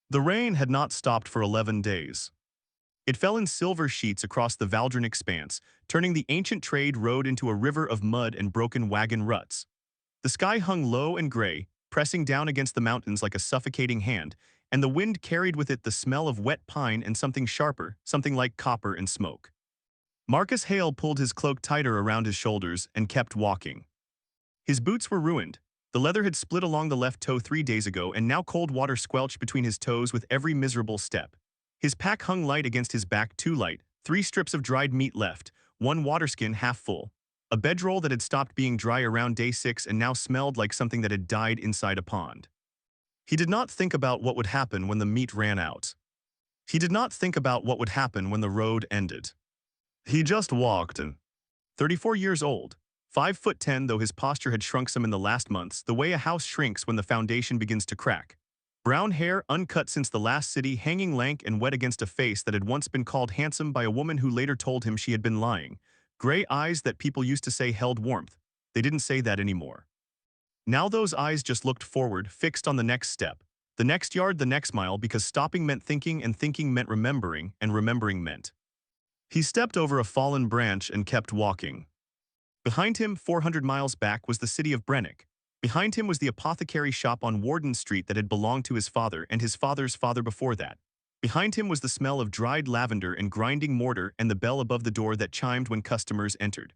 The rain had not stopped for 11 days. It fell in silver sheets across the Valdron expanse, turning the ancient trade road into a river of mud and broken wagon ruts. The sky hung low and gray, pressing down against the mountains like a suffocating hand, and the wind carried with it the smell of wet pine and something sharper, something like copper and smoke. Marcus Hale pulled his cloak tighter around his shoulders and kept walking. His boots were ruined. The leather had split along the left toe 3 days ago, and now cold water squelched between his toes with every miserable step. His pack hung light against his back, too light, 3 strips of dried meat left, 1 waterskin half full, a bedroll that had stopped being dry around day 6 and now smelled like something that had died inside a pond. He did not think about what would happen when the meat ran out. He did not think about what would happen when the road ended. He just walked. 34 years old, 5'10", though his posture had shrunk some in the last months, the way a house shrinks when the foundation begins to crack. Brown hair, uncut since the last city, hanging lank and wet against a face that had once been called handsome by a woman who later told him she had been lying. Gray eyes that people used to say held warmth. They didn't say that anymore. Now those eyes just looked forward, fixed on the next step, the next yard, the next mile, because stopping meant thinking and thinking meant remembering, and remembering meant. He stepped over a fallen branch and kept walking. Behind him, 400 miles back, was the city of Brennick. Behind him was the apothecary shop on Warden Street that had belonged to his father and his father's father before that. Behind him was the smell of dried lavender and grinding mortar and the bell above the door that chimed when customers entered.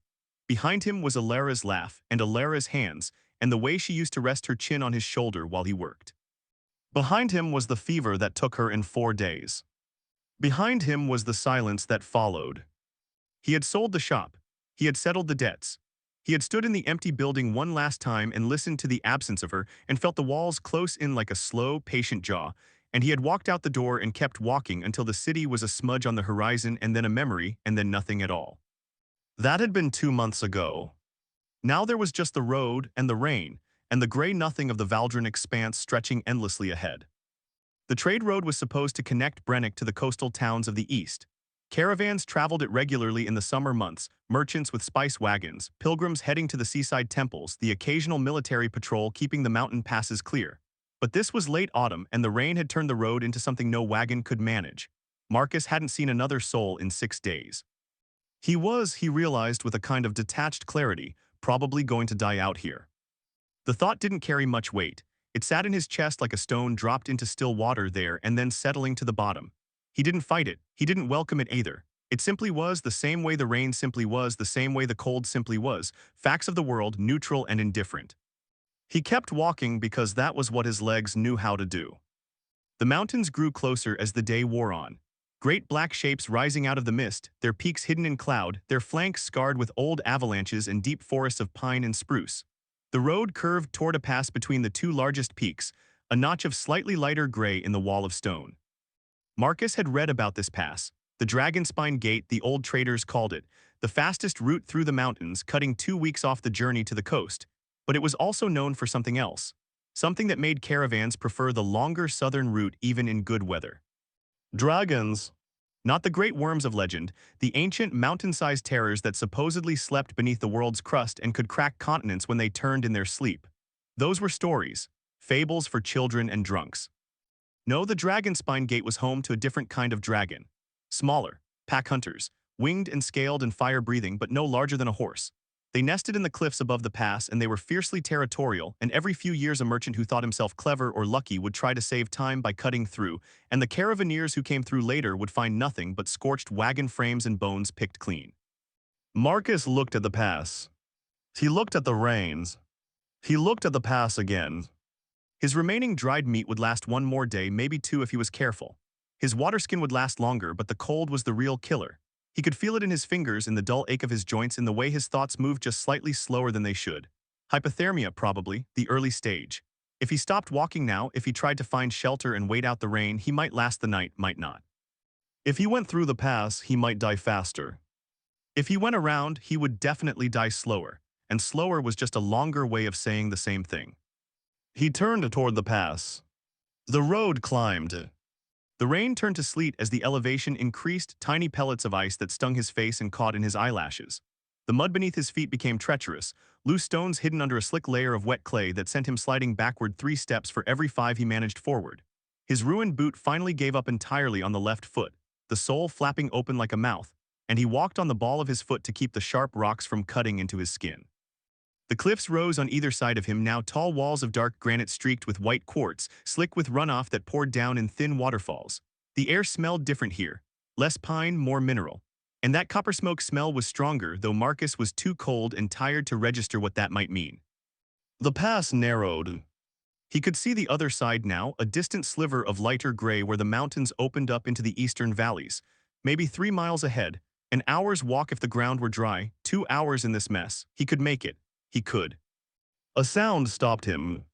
Behind him was Alara's laugh and Alara's hands and the way she used to rest her chin on his shoulder while he worked. Behind him was the fever that took her in 4 days. Behind him was the silence that followed. He had sold the shop. He had settled the debts. He had stood in the empty building one last time and listened to the absence of her and felt the walls close in like a slow, patient jaw, and he had walked out the door and kept walking until the city was a smudge on the horizon and then a memory and then nothing at all. That had been 2 months ago. Now there was just the road and the rain and the gray nothing of the Valdron expanse stretching endlessly ahead. The trade road was supposed to connect Brennick to the coastal towns of the east. Caravans traveled it regularly in the summer months, merchants with spice wagons, pilgrims heading to the seaside temples, the occasional military patrol keeping the mountain passes clear. But this was late autumn and the rain had turned the road into something no wagon could manage. Marcus hadn't seen another soul in 6 days. He realized with a kind of detached clarity, probably going to die out here. The thought didn't carry much weight. It sat in his chest like a stone dropped into still water there and then settling to the bottom. He didn't fight it. He didn't welcome it either. It simply was, the same way the rain simply was, the same way the cold simply was, facts of the world, neutral and indifferent. He kept walking because that was what his legs knew how to do. The mountains grew closer as the day wore on. Great black shapes rising out of the mist, their peaks hidden in cloud, their flanks scarred with old avalanches and deep forests of pine and spruce. The road curved toward a pass between the 2 largest peaks, a notch of slightly lighter gray in the wall of stone. Marcus had read about this pass, the Dragonspine Gate the old traders called it, the fastest route through the mountains, cutting 2 weeks off the journey to the coast. But it was also known for something else, something that made caravans prefer the longer southern route even in good weather. Dragons. Not the great worms of legend, the ancient mountain-sized terrors that supposedly slept beneath the world's crust and could crack continents when they turned in their sleep. Those were stories, fables for children and drunks. No, the Dragonspine Gate was home to a different kind of dragon. Smaller, pack hunters, winged and scaled and fire-breathing but no larger than a horse. They nested in the cliffs above the pass and they were fiercely territorial, and every few years a merchant who thought himself clever or lucky would try to save time by cutting through, and the caravaneers who came through later would find nothing but scorched wagon frames and bones picked clean. Marcus looked at the pass. He looked at the rains. He looked at the pass again. His remaining dried meat would last 1 more day, maybe 2 if he was careful. His waterskin would last longer, but the cold was the real killer. He could feel it in his fingers, in the dull ache of his joints, in the way his thoughts moved just slightly slower than they should. Hypothermia, probably, the early stage. If he stopped walking now, if he tried to find shelter and wait out the rain, he might last the night, might not. If he went through the pass, he might die faster. If he went around, he would definitely die slower, and slower was just a longer way of saying the same thing. He turned toward the pass. The road climbed. The rain turned to sleet as the elevation increased, tiny pellets of ice that stung his face and caught in his eyelashes. The mud beneath his feet became treacherous, loose stones hidden under a slick layer of wet clay that sent him sliding backward 3 steps for every 5 he managed forward. His ruined boot finally gave up entirely on the left foot, the sole flapping open like a mouth, and he walked on the ball of his foot to keep the sharp rocks from cutting into his skin. The cliffs rose on either side of him, now tall walls of dark granite streaked with white quartz, slick with runoff that poured down in thin waterfalls. The air smelled different here, less pine, more mineral. And that copper smoke smell was stronger, though Marcus was too cold and tired to register what that might mean. The pass narrowed. He could see the other side now, a distant sliver of lighter gray where the mountains opened up into the eastern valleys. Maybe 3 miles ahead, an hour's walk if the ground were dry, 2 hours in this mess. He could make it. He could. A sound stopped him.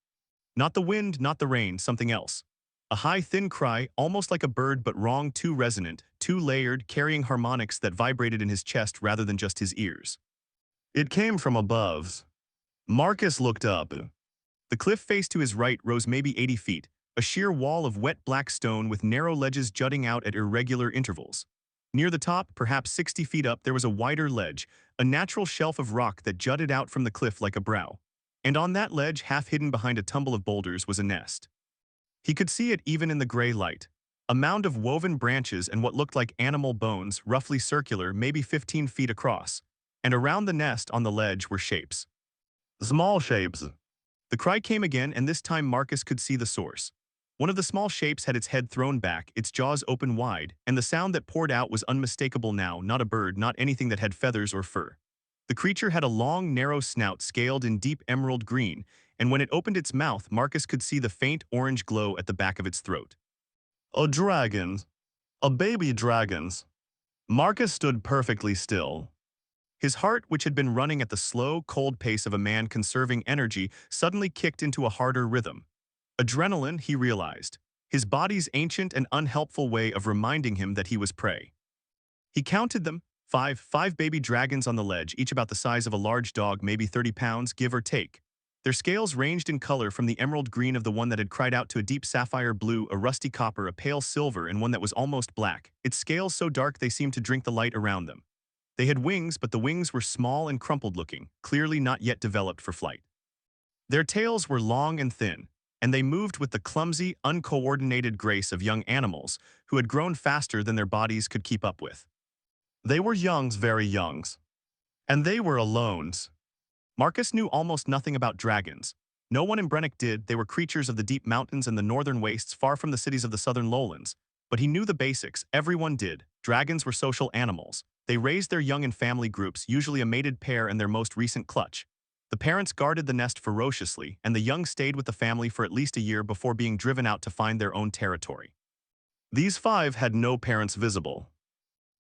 Not the wind, not the rain, something else. A high, thin cry, almost like a bird but wrong, too resonant, too layered, carrying harmonics that vibrated in his chest rather than just his ears. It came from above. Marcus looked up. The cliff face to his right rose maybe 80 feet, a sheer wall of wet black stone with narrow ledges jutting out at irregular intervals. Near the top, perhaps 60 feet up, there was a wider ledge, a natural shelf of rock that jutted out from the cliff like a brow. And on that ledge, half hidden behind a tumble of boulders, was a nest. He could see it even in the gray light. A mound of woven branches and what looked like animal bones, roughly circular, maybe 15 feet across. And around the nest on the ledge were shapes. Small shapes. The cry came again, and this time Marcus could see the source. One of the small shapes had its head thrown back, its jaws open wide, and the sound that poured out was unmistakable now, not a bird, not anything that had feathers or fur. The creature had a long, narrow snout scaled in deep emerald green, and when it opened its mouth, Marcus could see the faint orange glow at the back of its throat. A dragon. A baby dragon. Marcus stood perfectly still. His heart, which had been running at the slow, cold pace of a man conserving energy, suddenly kicked into a harder rhythm. Adrenaline, he realized. His body's ancient and unhelpful way of reminding him that he was prey. He counted them, five baby dragons on the ledge, each about the size of a large dog, maybe 30 pounds, give or take. Their scales ranged in color from the emerald green of the one that had cried out to a deep sapphire blue, a rusty copper, a pale silver, and one that was almost black, its scales so dark they seemed to drink the light around them. They had wings, but the wings were small and crumpled-looking, clearly not yet developed for flight. Their tails were long and thin, and they moved with the clumsy, uncoordinated grace of young animals who had grown faster than their bodies could keep up with. They were youngs, very youngs. And they were alones. Marcus knew almost nothing about dragons. No one in Brennick did. They were creatures of the deep mountains and the northern wastes, far from the cities of the southern lowlands. But he knew the basics. Everyone did. Dragons were social animals. They raised their young in family groups, usually a mated pair and their most recent clutch. The parents guarded the nest ferociously, and the young stayed with the family for at least a year before being driven out to find their own territory. These 5 had no parents visible.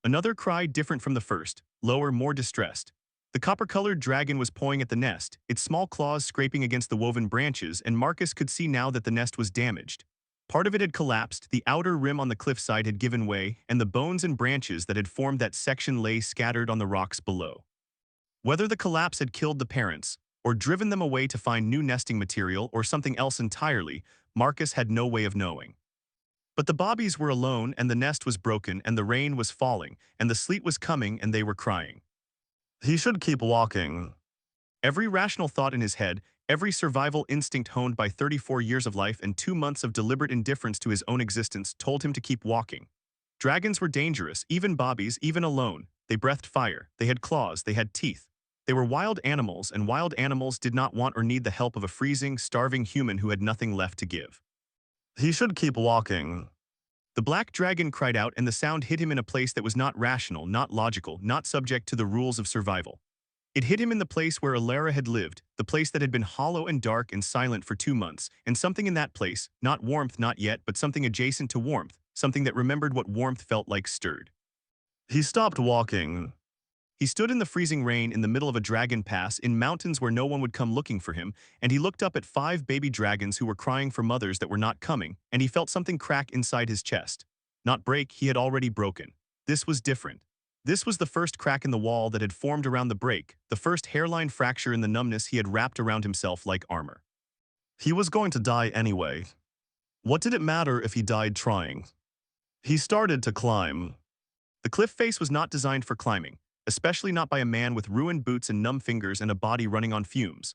Another cry different from the first, lower, more distressed. The copper-colored dragon was pawing at the nest, its small claws scraping against the woven branches, and Marcus could see now that the nest was damaged. Part of it had collapsed, the outer rim on the cliffside had given way, and the bones and branches that had formed that section lay scattered on the rocks below. Whether the collapse had killed the parents, or driven them away to find new nesting material, or something else entirely, Marcus had no way of knowing. But the bobbies were alone, and the nest was broken, and the rain was falling, and the sleet was coming, and they were crying. He should keep walking. Every rational thought in his head, every survival instinct honed by 34 years of life and 2 months of deliberate indifference to his own existence told him to keep walking. Dragons were dangerous, even bobbies, even alone. They breathed fire, they had claws, they had teeth. They were wild animals, and wild animals did not want or need the help of a freezing, starving human who had nothing left to give. He should keep walking. The black dragon cried out, and the sound hit him in a place that was not rational, not logical, not subject to the rules of survival. It hit him in the place where Alara had lived, the place that had been hollow and dark and silent for 2 months, and something in that place, not warmth, not yet, but something adjacent to warmth, something that remembered what warmth felt like, stirred. He stopped walking. He stood in the freezing rain in the middle of a dragon pass in mountains where no one would come looking for him, and he looked up at 5 baby dragons who were crying for mothers that were not coming, and he felt something crack inside his chest. Not break, he had already broken. This was different. This was the first crack in the wall that had formed around the break, the first hairline fracture in the numbness he had wrapped around himself like armor. He was going to die anyway. What did it matter if he died trying? He started to climb. The cliff face was not designed for climbing, especially not by a man with ruined boots and numb fingers and a body running on fumes.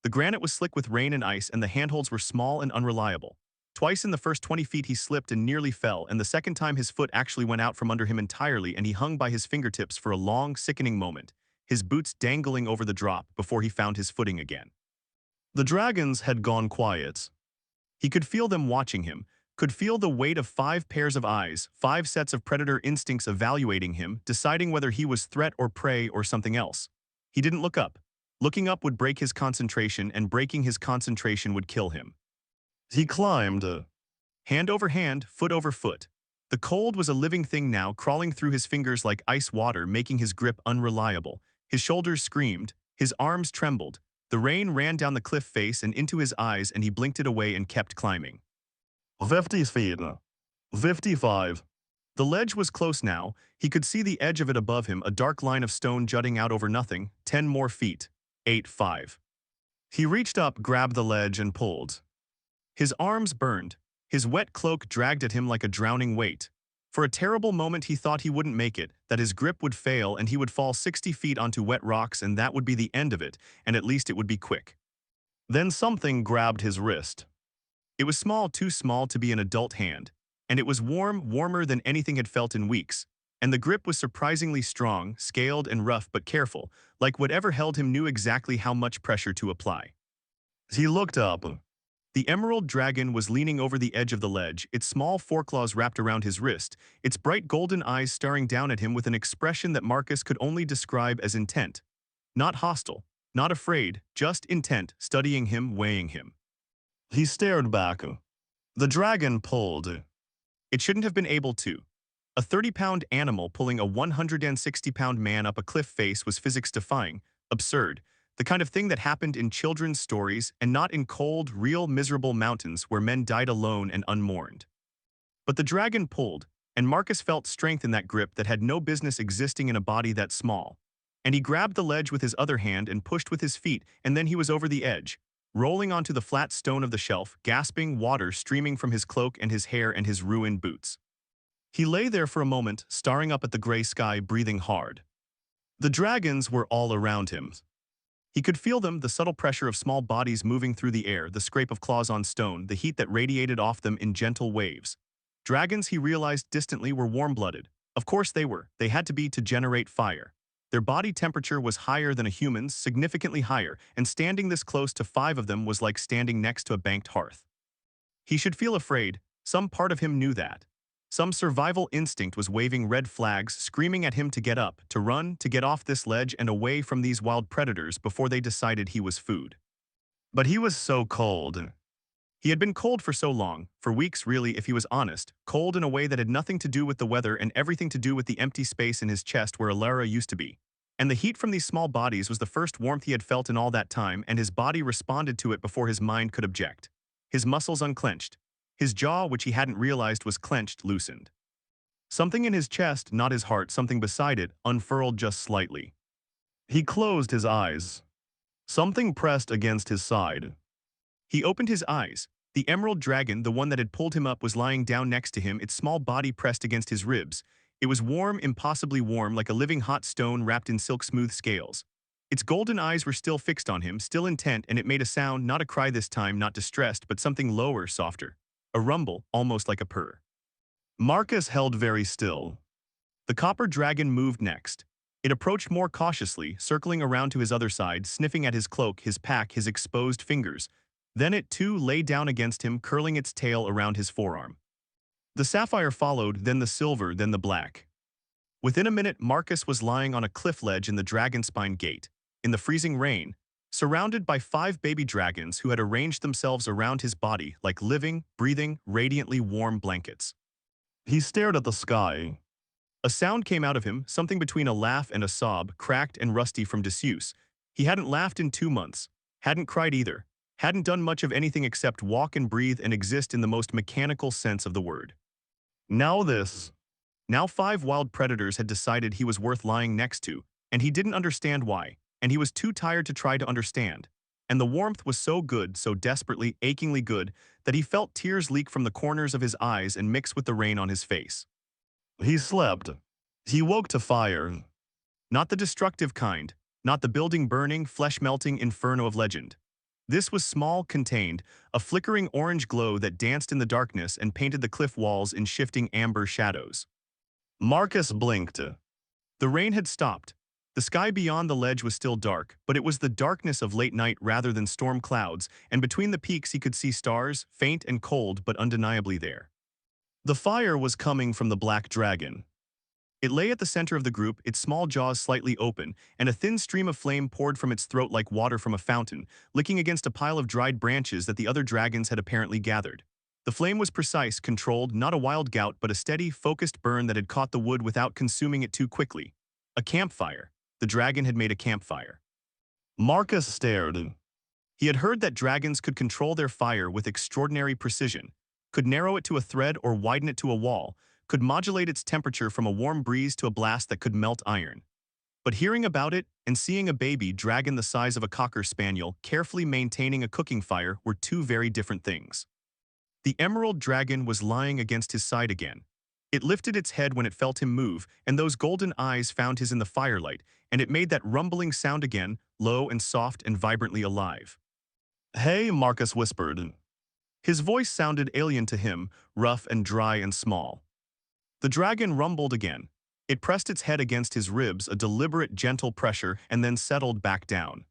The granite was slick with rain and ice, and the handholds were small and unreliable. Twice in the first 20 feet he slipped and nearly fell, and the second time his foot actually went out from under him entirely and he hung by his fingertips for a long, sickening moment, his boots dangling over the drop before he found his footing again. The dragons had gone quiet. He could feel them watching him, could feel the weight of 5 pairs of eyes, 5 sets of predator instincts evaluating him, deciding whether he was threat or prey or something else. He didn't look up. Looking up would break his concentration, and breaking his concentration would kill him. He climbed, hand over hand, foot over foot. The cold was a living thing now, crawling through his fingers like ice water, making his grip unreliable. His shoulders screamed, his arms trembled. The rain ran down the cliff face and into his eyes, and he blinked it away and kept climbing. 50 feet. 55. The ledge was close now. He could see the edge of it above him, a dark line of stone jutting out over nothing. 10 more feet. 8-5. He reached up, grabbed the ledge, and pulled. His arms burned. His wet cloak dragged at him like a drowning weight. For a terrible moment he thought he wouldn't make it, that his grip would fail and he would fall 60 feet onto wet rocks, and that would be the end of it, and at least it would be quick. Then something grabbed his wrist. It was small, too small to be an adult hand, and it was warm, warmer than anything had felt in weeks, and the grip was surprisingly strong, scaled and rough but careful, like whatever held him knew exactly how much pressure to apply. He looked up. The emerald dragon was leaning over the edge of the ledge, its small foreclaws wrapped around his wrist, its bright golden eyes staring down at him with an expression that Marcus could only describe as intent. Not hostile, not afraid, just intent, studying him, weighing him. He stared back. The dragon pulled. It shouldn't have been able to. A 30-pound animal pulling a 160-pound man up a cliff face was physics-defying, absurd, the kind of thing that happened in children's stories and not in cold, real, miserable mountains where men died alone and unmourned. But the dragon pulled, and Marcus felt strength in that grip that had no business existing in a body that small. And he grabbed the ledge with his other hand and pushed with his feet, and then he was over the edge, rolling onto the flat stone of the shelf, gasping, water streaming from his cloak and his hair and his ruined boots. He lay there for a moment, staring up at the gray sky, breathing hard. The dragons were all around him. He could feel them, the subtle pressure of small bodies moving through the air, the scrape of claws on stone, the heat that radiated off them in gentle waves. Dragons, he realized distantly, were warm-blooded. Of course they were. They had to be to generate fire. Their body temperature was higher than a human's, significantly higher, and standing this close to 5 of them was like standing next to a banked hearth. He should feel afraid. Some part of him knew that. Some survival instinct was waving red flags, screaming at him to get up, to run, to get off this ledge and away from these wild predators before they decided he was food. But he was so cold. He had been cold for so long, for weeks really if he was honest, cold in a way that had nothing to do with the weather and everything to do with the empty space in his chest where Alara used to be. And the heat from these small bodies was the first warmth he had felt in all that time, and his body responded to it before his mind could object. His muscles unclenched. His jaw, which he hadn't realized was clenched, loosened. Something in his chest, not his heart, something beside it, unfurled just slightly. He closed his eyes. Something pressed against his side. He opened his eyes. The emerald dragon, the one that had pulled him up, was lying down next to him, its small body pressed against his ribs. It was warm, impossibly warm, like a living hot stone wrapped in silk-smooth scales. Its golden eyes were still fixed on him, still intent, and it made a sound, not a cry this time, not distressed, but something lower, softer. A rumble, almost like a purr. Marcus held very still. The copper dragon moved next. It approached more cautiously, circling around to his other side, sniffing at his cloak, his pack, his exposed fingers. Then it too lay down against him, curling its tail around his forearm. The sapphire followed, then the silver, then the black. Within a minute, Marcus was lying on a cliff ledge in the Dragonspine Gate, in the freezing rain, surrounded by 5 baby dragons who had arranged themselves around his body like living, breathing, radiantly warm blankets. He stared at the sky. A sound came out of him, something between a laugh and a sob, cracked and rusty from disuse. He hadn't laughed in 2 months, hadn't cried either, hadn't done much of anything except walk and breathe and exist in the most mechanical sense of the word. Now this. Now 5 wild predators had decided he was worth lying next to, and he didn't understand why. And he was too tired to try to understand. And the warmth was so good, so desperately, achingly good, that he felt tears leak from the corners of his eyes and mix with the rain on his face. He slept. He woke to fire. Not the destructive kind, not the building-burning, flesh-melting inferno of legend. This was small, contained, a flickering orange glow that danced in the darkness and painted the cliff walls in shifting amber shadows. Marcus blinked. The rain had stopped. The sky beyond the ledge was still dark, but it was the darkness of late night rather than storm clouds, and between the peaks he could see stars, faint and cold but undeniably there. The fire was coming from the black dragon. It lay at the center of the group, its small jaws slightly open, and a thin stream of flame poured from its throat like water from a fountain, licking against a pile of dried branches that the other dragons had apparently gathered. The flame was precise, controlled, not a wild gout but a steady, focused burn that had caught the wood without consuming it too quickly. A campfire. The dragon had made a campfire. Marcus stared. He had heard that dragons could control their fire with extraordinary precision, could narrow it to a thread or widen it to a wall, could modulate its temperature from a warm breeze to a blast that could melt iron. But hearing about it and seeing a baby dragon the size of a cocker spaniel carefully maintaining a cooking fire were two very different things. The emerald dragon was lying against his side again. It lifted its head when it felt him move, and those golden eyes found his in the firelight, and it made that rumbling sound again, low and soft and vibrantly alive. "Hey," Marcus whispered. His voice sounded alien to him, rough and dry and small. The dragon rumbled again. It pressed its head against his ribs, a deliberate, gentle pressure, and then settled back down.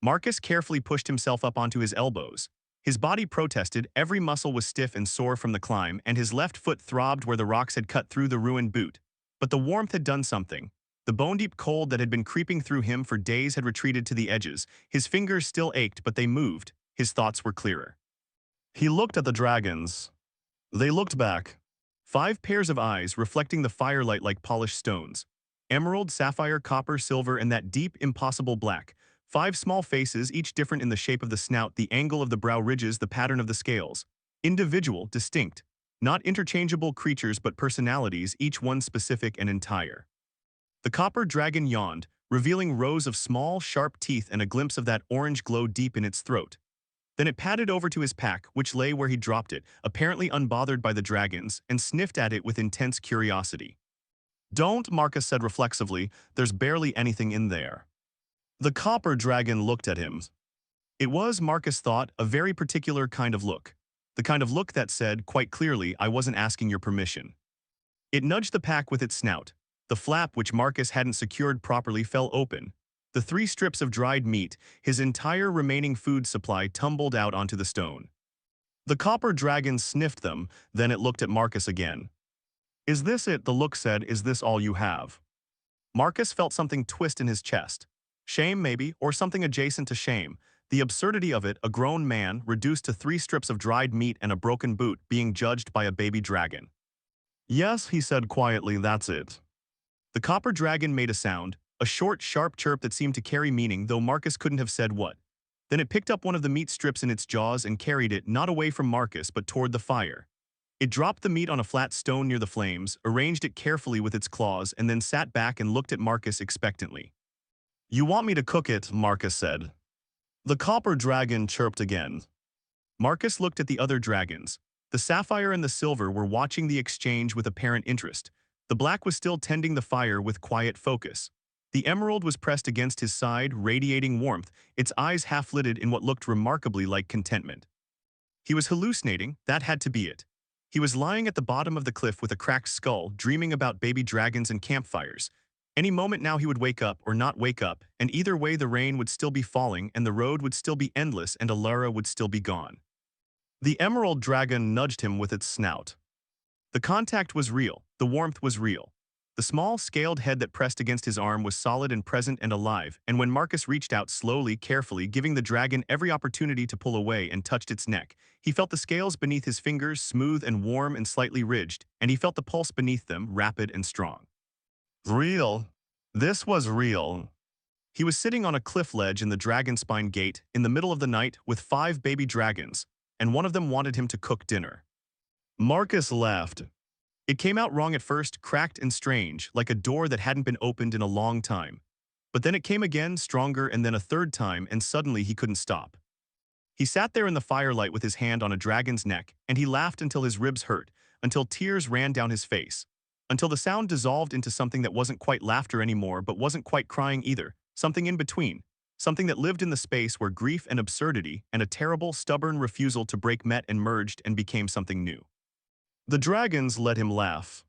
Marcus carefully pushed himself up onto his elbows. His body protested, every muscle was stiff and sore from the climb, and his left foot throbbed where the rocks had cut through the ruined boot. But the warmth had done something. The bone-deep cold that had been creeping through him for days had retreated to the edges. His fingers still ached, but they moved. His thoughts were clearer. He looked at the dragons. They looked back. 5 pairs of eyes reflecting the firelight like polished stones. Emerald, sapphire, copper, silver, and that deep, impossible black. 5 small faces, each different in the shape of the snout, the angle of the brow ridges, the pattern of the scales. Individual, distinct. Not interchangeable creatures but personalities, each one specific and entire. The copper dragon yawned, revealing rows of small, sharp teeth and a glimpse of that orange glow deep in its throat. Then it padded over to his pack, which lay where he dropped it, apparently unbothered by the dragons, and sniffed at it with intense curiosity. "Don't," Marcus said reflexively, "there's barely anything in there." The copper dragon looked at him. It was, Marcus thought, a very particular kind of look. The kind of look that said, quite clearly, "I wasn't asking your permission." It nudged the pack with its snout. The flap, which Marcus hadn't secured properly, fell open. The 3 strips of dried meat, his entire remaining food supply, tumbled out onto the stone. The copper dragon sniffed them, then it looked at Marcus again. "Is this it?" the look said. "Is this all you have?" Marcus felt something twist in his chest. Shame, maybe, or something adjacent to shame. The absurdity of it, a grown man, reduced to 3 strips of dried meat and a broken boot, being judged by a baby dragon. "Yes," he said quietly, "that's it." The copper dragon made a sound, a short, sharp chirp that seemed to carry meaning, though Marcus couldn't have said what. Then it picked up one of the meat strips in its jaws and carried it, not away from Marcus, but toward the fire. It dropped the meat on a flat stone near the flames, arranged it carefully with its claws, and then sat back and looked at Marcus expectantly. "You want me to cook it?" Marcus said. The copper dragon chirped again. Marcus looked at the other dragons. The sapphire and the silver were watching the exchange with apparent interest. The black was still tending the fire with quiet focus. The emerald was pressed against his side, radiating warmth, its eyes half-lidded in what looked remarkably like contentment. He was hallucinating, that had to be it. He was lying at the bottom of the cliff with a cracked skull, dreaming about baby dragons and campfires. Any moment now he would wake up or not wake up, and either way the rain would still be falling and the road would still be endless and Alara would still be gone. The emerald dragon nudged him with its snout. The contact was real, the warmth was real. The small, scaled head that pressed against his arm was solid and present and alive, and when Marcus reached out slowly, carefully, giving the dragon every opportunity to pull away and touched its neck, he felt the scales beneath his fingers smooth and warm and slightly ridged, and he felt the pulse beneath them rapid and strong. Real. This was real. He was sitting on a cliff ledge in the Dragonspine Gate in the middle of the night with 5 baby dragons, and one of them wanted him to cook dinner. Marcus laughed. It came out wrong at first, cracked and strange, like a door that hadn't been opened in a long time. But then it came again, stronger, and then a third time, and suddenly he couldn't stop. He sat there in the firelight with his hand on a dragon's neck, and he laughed until his ribs hurt, until tears ran down his face, until the sound dissolved into something that wasn't quite laughter anymore but wasn't quite crying either, something in between, something that lived in the space where grief and absurdity and a terrible, stubborn refusal to break met and merged and became something new. The dragons let him laugh.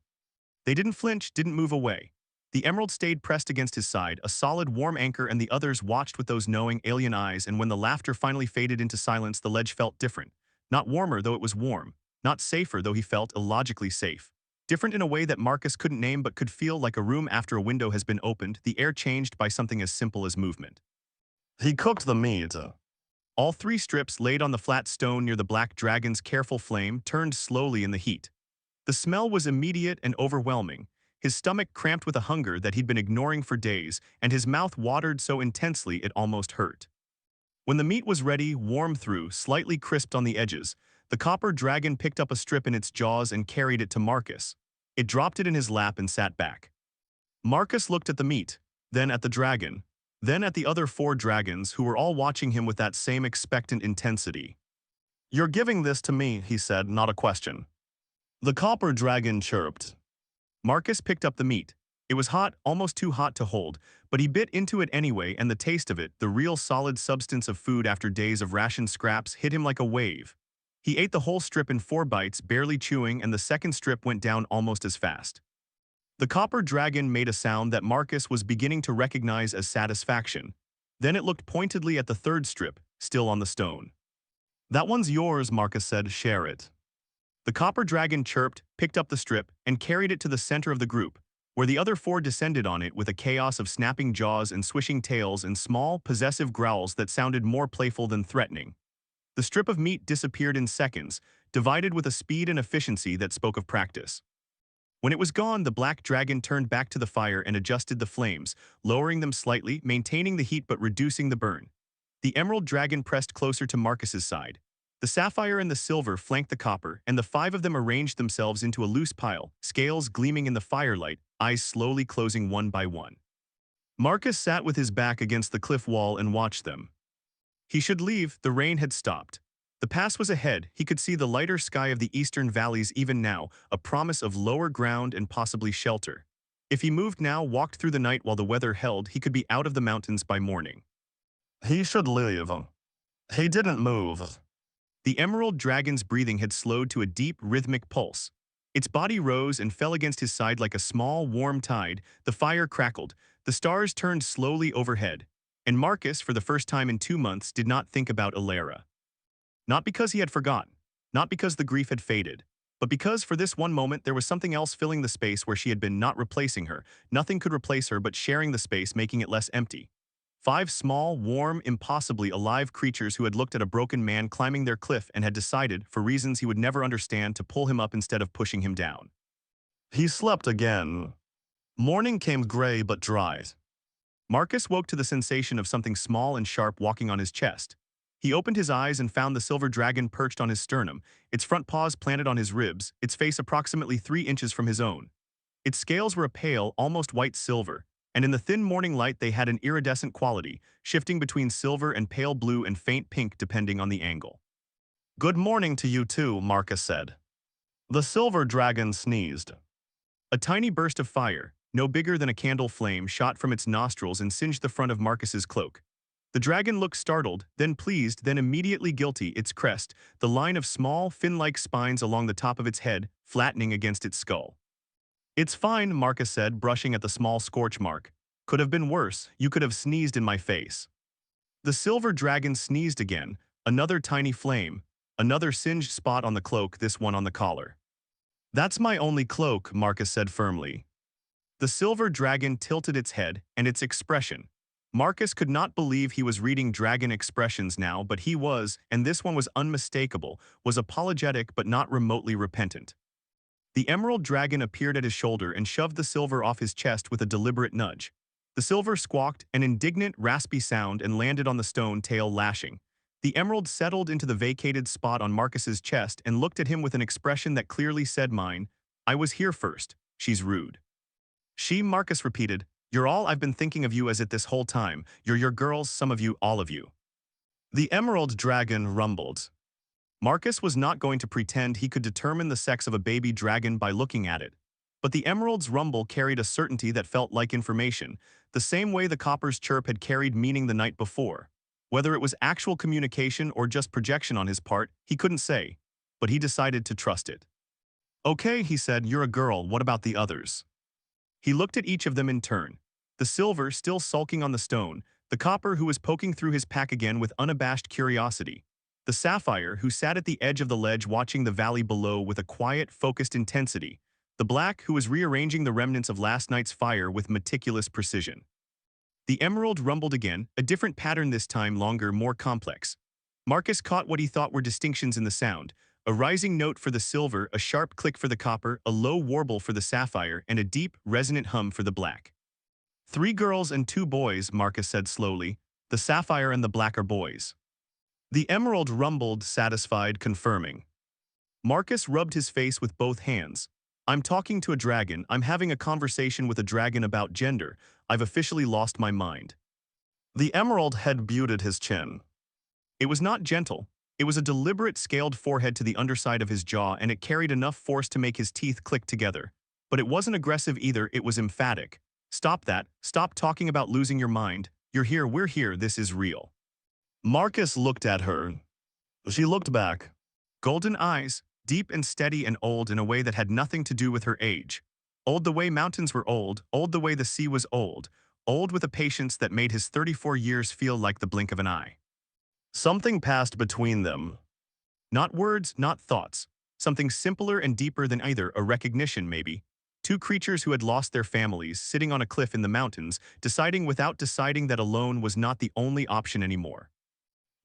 They didn't flinch, didn't move away. The emerald stayed pressed against his side, a solid, warm anchor, and the others watched with those knowing, alien eyes, and when the laughter finally faded into silence, the ledge felt different. Not warmer, though it was warm. Not safer, though he felt illogically safe. Different in a way that Marcus couldn't name but could feel like a room after a window has been opened, the air changed by something as simple as movement. He cooked the meat. All three strips laid on the flat stone near the black dragon's careful flame turned slowly in the heat. The smell was immediate and overwhelming. His stomach cramped with a hunger that he'd been ignoring for days, and his mouth watered so intensely it almost hurt. When the meat was ready, warm through, slightly crisped on the edges, the copper dragon picked up a strip in its jaws and carried it to Marcus. It dropped it in his lap and sat back. Marcus looked at the meat, then at the dragon, then at the other four dragons who were all watching him with that same expectant intensity. "You're giving this to me," he said, not a question. The copper dragon chirped. Marcus picked up the meat. It was hot, almost too hot to hold, but he bit into it anyway, and the taste of it, the real solid substance of food after days of ration scraps, hit him like a wave. He ate the whole strip in 4 bites, barely chewing, and the second strip went down almost as fast. The copper dragon made a sound that Marcus was beginning to recognize as satisfaction. Then it looked pointedly at the third strip, still on the stone. "That one's yours," Marcus said. "Share it." The copper dragon chirped, picked up the strip, and carried it to the center of the group, where the other four descended on it with a chaos of snapping jaws and swishing tails and small, possessive growls that sounded more playful than threatening. The strip of meat disappeared in seconds, divided with a speed and efficiency that spoke of practice. When it was gone, the black dragon turned back to the fire and adjusted the flames, lowering them slightly, maintaining the heat but reducing the burn. The emerald dragon pressed closer to Marcus's side. The sapphire and the silver flanked the copper, and the 5 of them arranged themselves into a loose pile, scales gleaming in the firelight, eyes slowly closing one by one. Marcus sat with his back against the cliff wall and watched them. He should leave, the rain had stopped. The pass was ahead, he could see the lighter sky of the eastern valleys even now, a promise of lower ground and possibly shelter. If he moved now, walked through the night while the weather held, he could be out of the mountains by morning. He should leave. He didn't move. The emerald dragon's breathing had slowed to a deep, rhythmic pulse. Its body rose and fell against his side like a small, warm tide. The fire crackled. The stars turned slowly overhead. And Marcus, for the first time in 2 months, did not think about Alara. Not because he had forgotten, not because the grief had faded, but because for this one moment there was something else filling the space where she had been, not replacing her. Nothing could replace her but sharing the space, making it less empty. 5 small, warm, impossibly alive creatures who had looked at a broken man climbing their cliff and had decided, for reasons he would never understand, to pull him up instead of pushing him down. He slept again. Morning came gray but dry. Marcus woke to the sensation of something small and sharp walking on his chest. He opened his eyes and found the silver dragon perched on his sternum, its front paws planted on his ribs, its face approximately 3 inches from his own. Its scales were a pale, almost white silver, and in the thin morning light they had an iridescent quality, shifting between silver and pale blue and faint pink depending on the angle. "Good morning to you too," Marcus said. The silver dragon sneezed. A tiny burst of fire, no bigger than a candle flame, shot from its nostrils and singed the front of Marcus's cloak. The dragon looked startled, then pleased, then immediately guilty, its crest, the line of small, fin-like spines along the top of its head, flattening against its skull. "It's fine," Marcus said, brushing at the small scorch mark. "Could have been worse. You could have sneezed in my face." The silver dragon sneezed again, another tiny flame, another singed spot on the cloak, this one on the collar. "That's my only cloak," Marcus said firmly. The silver dragon tilted its head, and its expression. Marcus could not believe he was reading dragon expressions now, but he was, and this one was unmistakable, was apologetic but not remotely repentant. The emerald dragon appeared at his shoulder and shoved the silver off his chest with a deliberate nudge. The silver squawked, an indignant, raspy sound, and landed on the stone, tail lashing. The emerald settled into the vacated spot on Marcus's chest and looked at him with an expression that clearly said, "Mine. I was here first. She's rude." "She," Marcus repeated. "You're all I've been thinking of you as it this whole time. You're your girls, some of you, all of you." The emerald dragon rumbled. Marcus was not going to pretend he could determine the sex of a baby dragon by looking at it. But the emerald's rumble carried a certainty that felt like information, the same way the copper's chirp had carried meaning the night before. Whether it was actual communication or just projection on his part, he couldn't say, but he decided to trust it. Okay, he said, you're a girl, what about the others? He looked at each of them in turn. The silver still sulking on the stone, the copper who was poking through his pack again with unabashed curiosity, the sapphire who sat at the edge of the ledge watching the valley below with a quiet, focused intensity, the black who was rearranging the remnants of last night's fire with meticulous precision. The emerald rumbled again, a different pattern this time, longer, more complex. Marcus caught what he thought were distinctions in the sound, a rising note for the silver, a sharp click for the copper, a low warble for the sapphire, and a deep, resonant hum for the black. 3 girls and 2 boys, Marcus said slowly. The sapphire and the black are boys. The emerald rumbled, satisfied, confirming. Marcus rubbed his face with both hands. I'm talking to a dragon. I'm having a conversation with a dragon about gender. I've officially lost my mind. The emerald head butted his chin. It was not gentle. It was a deliberate scaled forehead to the underside of his jaw, and it carried enough force to make his teeth click together. But it wasn't aggressive either, it was emphatic. Stop that. Stop talking about losing your mind. You're here, we're here, this is real. Marcus looked at her. She looked back. Golden eyes, deep and steady and old in a way that had nothing to do with her age. Old the way mountains were old the way the sea was old with a patience that made his 34 years feel like the blink of an eye. Something passed between them. Not words, not thoughts. Something simpler and deeper than either, a recognition maybe. 2 creatures who had lost their families, sitting on a cliff in the mountains, deciding without deciding that alone was not the only option anymore.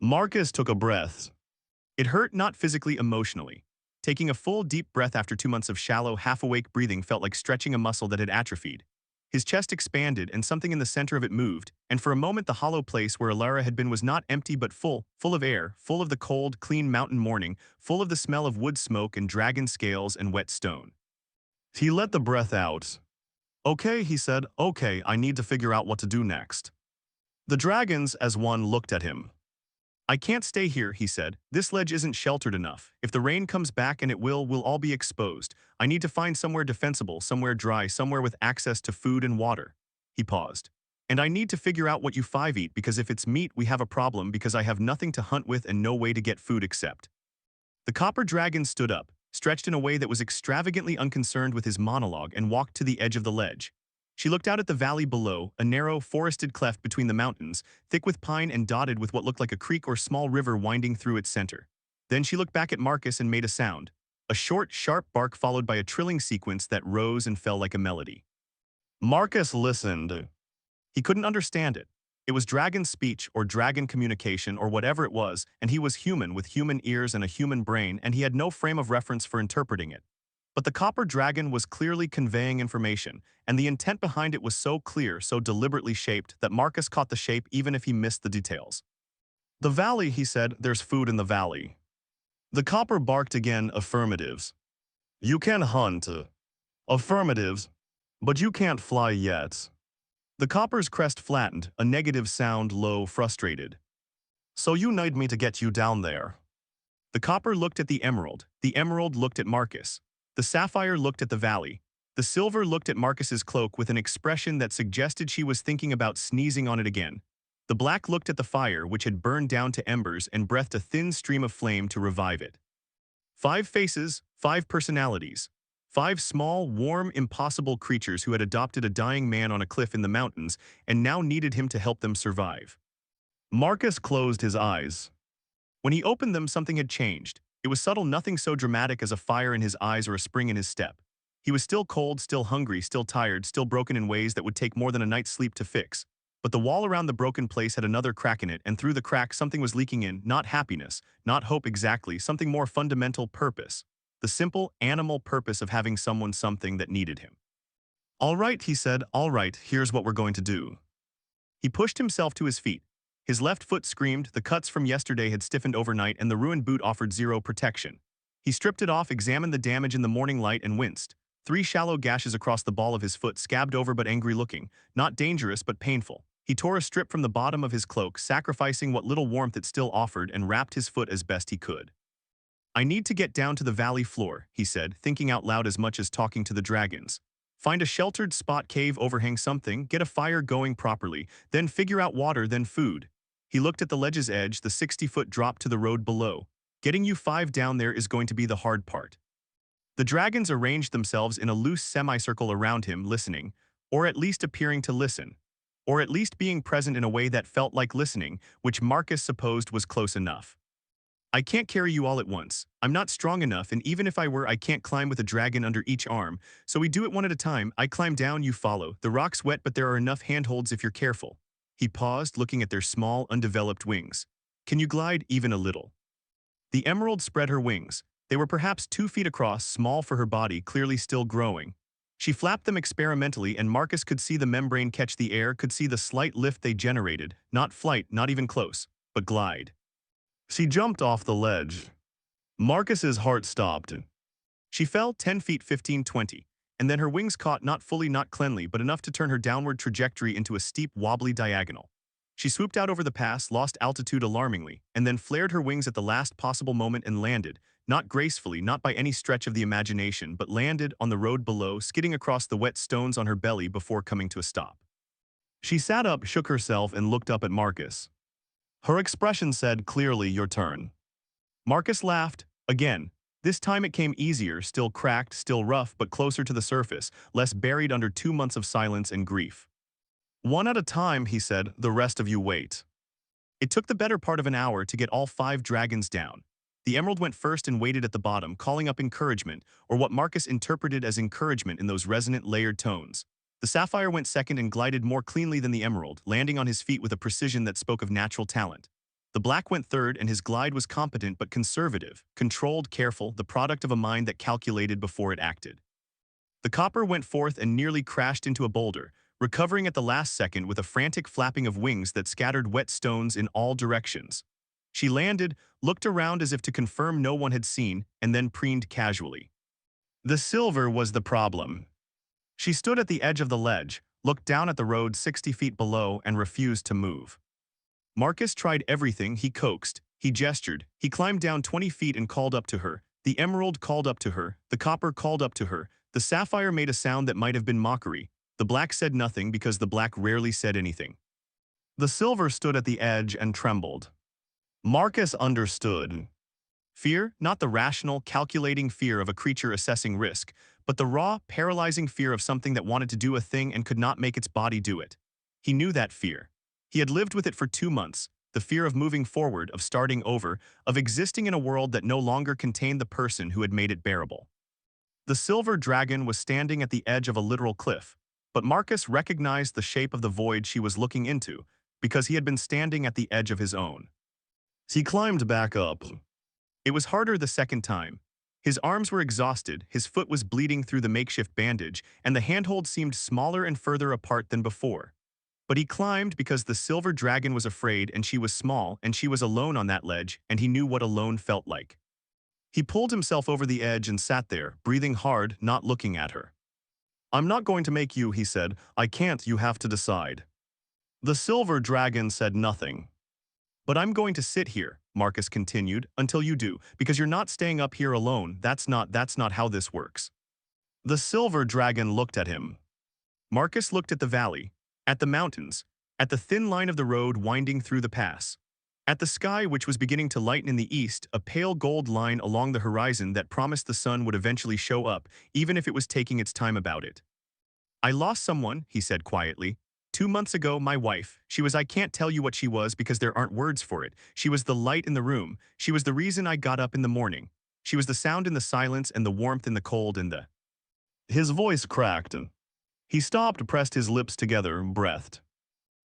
Marcus took a breath. It hurt, not physically, emotionally. Taking a full, deep breath after 2 months of shallow, half-awake breathing felt like stretching a muscle that had atrophied. His chest expanded, and something in the center of it moved, and for a moment the hollow place where Alara had been was not empty but full of air, full of the cold, clean mountain morning, full of the smell of wood smoke and dragon scales and wet stone. He let the breath out. Okay, he said, okay, I need to figure out what to do next. The dragons, as one, looked at him. I can't stay here, he said. This ledge isn't sheltered enough. If the rain comes back, and it will, we'll all be exposed. I need to find somewhere defensible, somewhere dry, somewhere with access to food and water. He paused. And I need to figure out what you 5 eat, because if it's meat, we have a problem, because I have nothing to hunt with and no way to get food except. The copper dragon stood up, stretched in a way that was extravagantly unconcerned with his monologue, and walked to the edge of the ledge. She looked out at the valley below, a narrow, forested cleft between the mountains, thick with pine and dotted with what looked like a creek or small river winding through its center. Then she looked back at Marcus and made a sound, a short, sharp bark followed by a trilling sequence that rose and fell like a melody. Marcus listened. He couldn't understand it. It was dragon speech or dragon communication or whatever it was, and he was human with human ears and a human brain, and he had no frame of reference for interpreting it. But the copper dragon was clearly conveying information, and the intent behind it was so clear, so deliberately shaped, that Marcus caught the shape even if he missed the details. The valley, he said, there's food in the valley. The copper barked again, affirmatives. You can hunt. Affirmatives. But you can't fly yet. The copper's crest flattened, a negative sound, low, frustrated. So you need me to get you down there. The copper looked at the emerald looked at Marcus. The sapphire looked at the valley. The silver looked at Marcus's cloak with an expression that suggested she was thinking about sneezing on it again. The black looked at the fire, which had burned down to embers, and breathed a thin stream of flame to revive it. 5 faces, 5 personalities. 5 small, warm, impossible creatures who had adopted a dying man on a cliff in the mountains and now needed him to help them survive. Marcus closed his eyes. When he opened them, something had changed. It was subtle, nothing so dramatic as a fire in his eyes or a spring in his step. He was still cold, still hungry, still tired, still broken in ways that would take more than a night's sleep to fix. But the wall around the broken place had another crack in it, and through the crack something was leaking in, not happiness, not hope exactly, something more fundamental, purpose. The simple, animal purpose of having someone, something that needed him. All right, he said, all right, here's what we're going to do. He pushed himself to his feet. His left foot screamed, the cuts from yesterday had stiffened overnight and the ruined boot offered zero protection. He stripped it off, examined the damage in the morning light, and winced. 3 shallow gashes across the ball of his foot, scabbed over but angry looking, not dangerous but painful. He tore a strip from the bottom of his cloak, sacrificing what little warmth it still offered, and wrapped his foot as best he could. I need to get down to the valley floor, he said, thinking out loud as much as talking to the dragons. Find a sheltered spot, cave, overhang, something, get a fire going properly, then figure out water, then food. He looked at the ledge's edge, the 60-foot drop to the road below. Getting you 5 down there is going to be the hard part. The dragons arranged themselves in a loose semicircle around him, listening, or at least appearing to listen, or at least being present in a way that felt like listening, which Marcus supposed was close enough. I can't carry you all at once. I'm not strong enough, and even if I were, I can't climb with a dragon under each arm, so we do it one at a time. I climb down, you follow. The rock's wet, but there are enough handholds if you're careful. He paused, looking at their small, undeveloped wings. Can you glide even a little? The emerald spread her wings. They were perhaps 2 feet across, small for her body, clearly still growing. She flapped them experimentally, and Marcus could see the membrane catch the air, could see the slight lift they generated. Not flight, not even close, but glide. She jumped off the ledge. Marcus's heart stopped. She fell 10 feet 15, 20, and then her wings caught, not fully, not cleanly, but enough to turn her downward trajectory into a steep, wobbly diagonal. She swooped out over the pass, lost altitude alarmingly, and then flared her wings at the last possible moment and landed, not gracefully, not by any stretch of the imagination, but landed on the road below, skidding across the wet stones on her belly before coming to a stop. She sat up, shook herself, and looked up at Marcus. Her expression said clearly, your turn. Marcus laughed, again. This time it came easier, still cracked, still rough, but closer to the surface, less buried under 2 months of silence and grief. One at a time, he said, the rest of you wait. It took the better part of an hour to get all 5 dragons down. The emerald went first and waited at the bottom, calling up encouragement, or what Marcus interpreted as encouragement in those resonant, layered tones. The sapphire went second and glided more cleanly than the emerald, landing on his feet with a precision that spoke of natural talent. The black went third, and his glide was competent but conservative, controlled, careful, the product of a mind that calculated before it acted. The copper went fourth and nearly crashed into a boulder, recovering at the last second with a frantic flapping of wings that scattered wet stones in all directions. She landed, looked around as if to confirm no one had seen, and then preened casually. The silver was the problem. She stood at the edge of the ledge, looked down at the road 60 feet below, and refused to move. Marcus tried everything. He coaxed, he gestured, he climbed down 20 feet and called up to her. The emerald called up to her, the copper called up to her, the sapphire made a sound that might have been mockery. The black said nothing because the black rarely said anything. The silver stood at the edge and trembled. Marcus understood. Fear, not the rational, calculating fear of a creature assessing risk, but the raw, paralyzing fear of something that wanted to do a thing and could not make its body do it. He knew that fear. He had lived with it for 2 months, the fear of moving forward, of starting over, of existing in a world that no longer contained the person who had made it bearable. The silver dragon was standing at the edge of a literal cliff, but Marcus recognized the shape of the void she was looking into, because he had been standing at the edge of his own. He climbed back up. It was harder the second time. His arms were exhausted, his foot was bleeding through the makeshift bandage, and the handhold seemed smaller and further apart than before. But he climbed because the silver dragon was afraid, and she was small, and she was alone on that ledge, and he knew what alone felt like. He pulled himself over the edge and sat there, breathing hard, not looking at her. I'm not going to make you, he said. I can't, you have to decide. The silver dragon said nothing. But I'm going to sit here, Marcus continued, until you do, because you're not staying up here alone. That's not how this works. The silver dragon looked at him. Marcus looked at the valley, at the mountains, at the thin line of the road winding through the pass, at the sky which was beginning to lighten in the east, a pale gold line along the horizon that promised the sun would eventually show up, even if it was taking its time about it. I lost someone, he said quietly. 2 months ago, my wife. She was, I can't tell you what she was because there aren't words for it. She was the light in the room. She was the reason I got up in the morning. She was the sound in the silence and the warmth in the cold and the... His voice cracked. He stopped, pressed his lips together, breathed.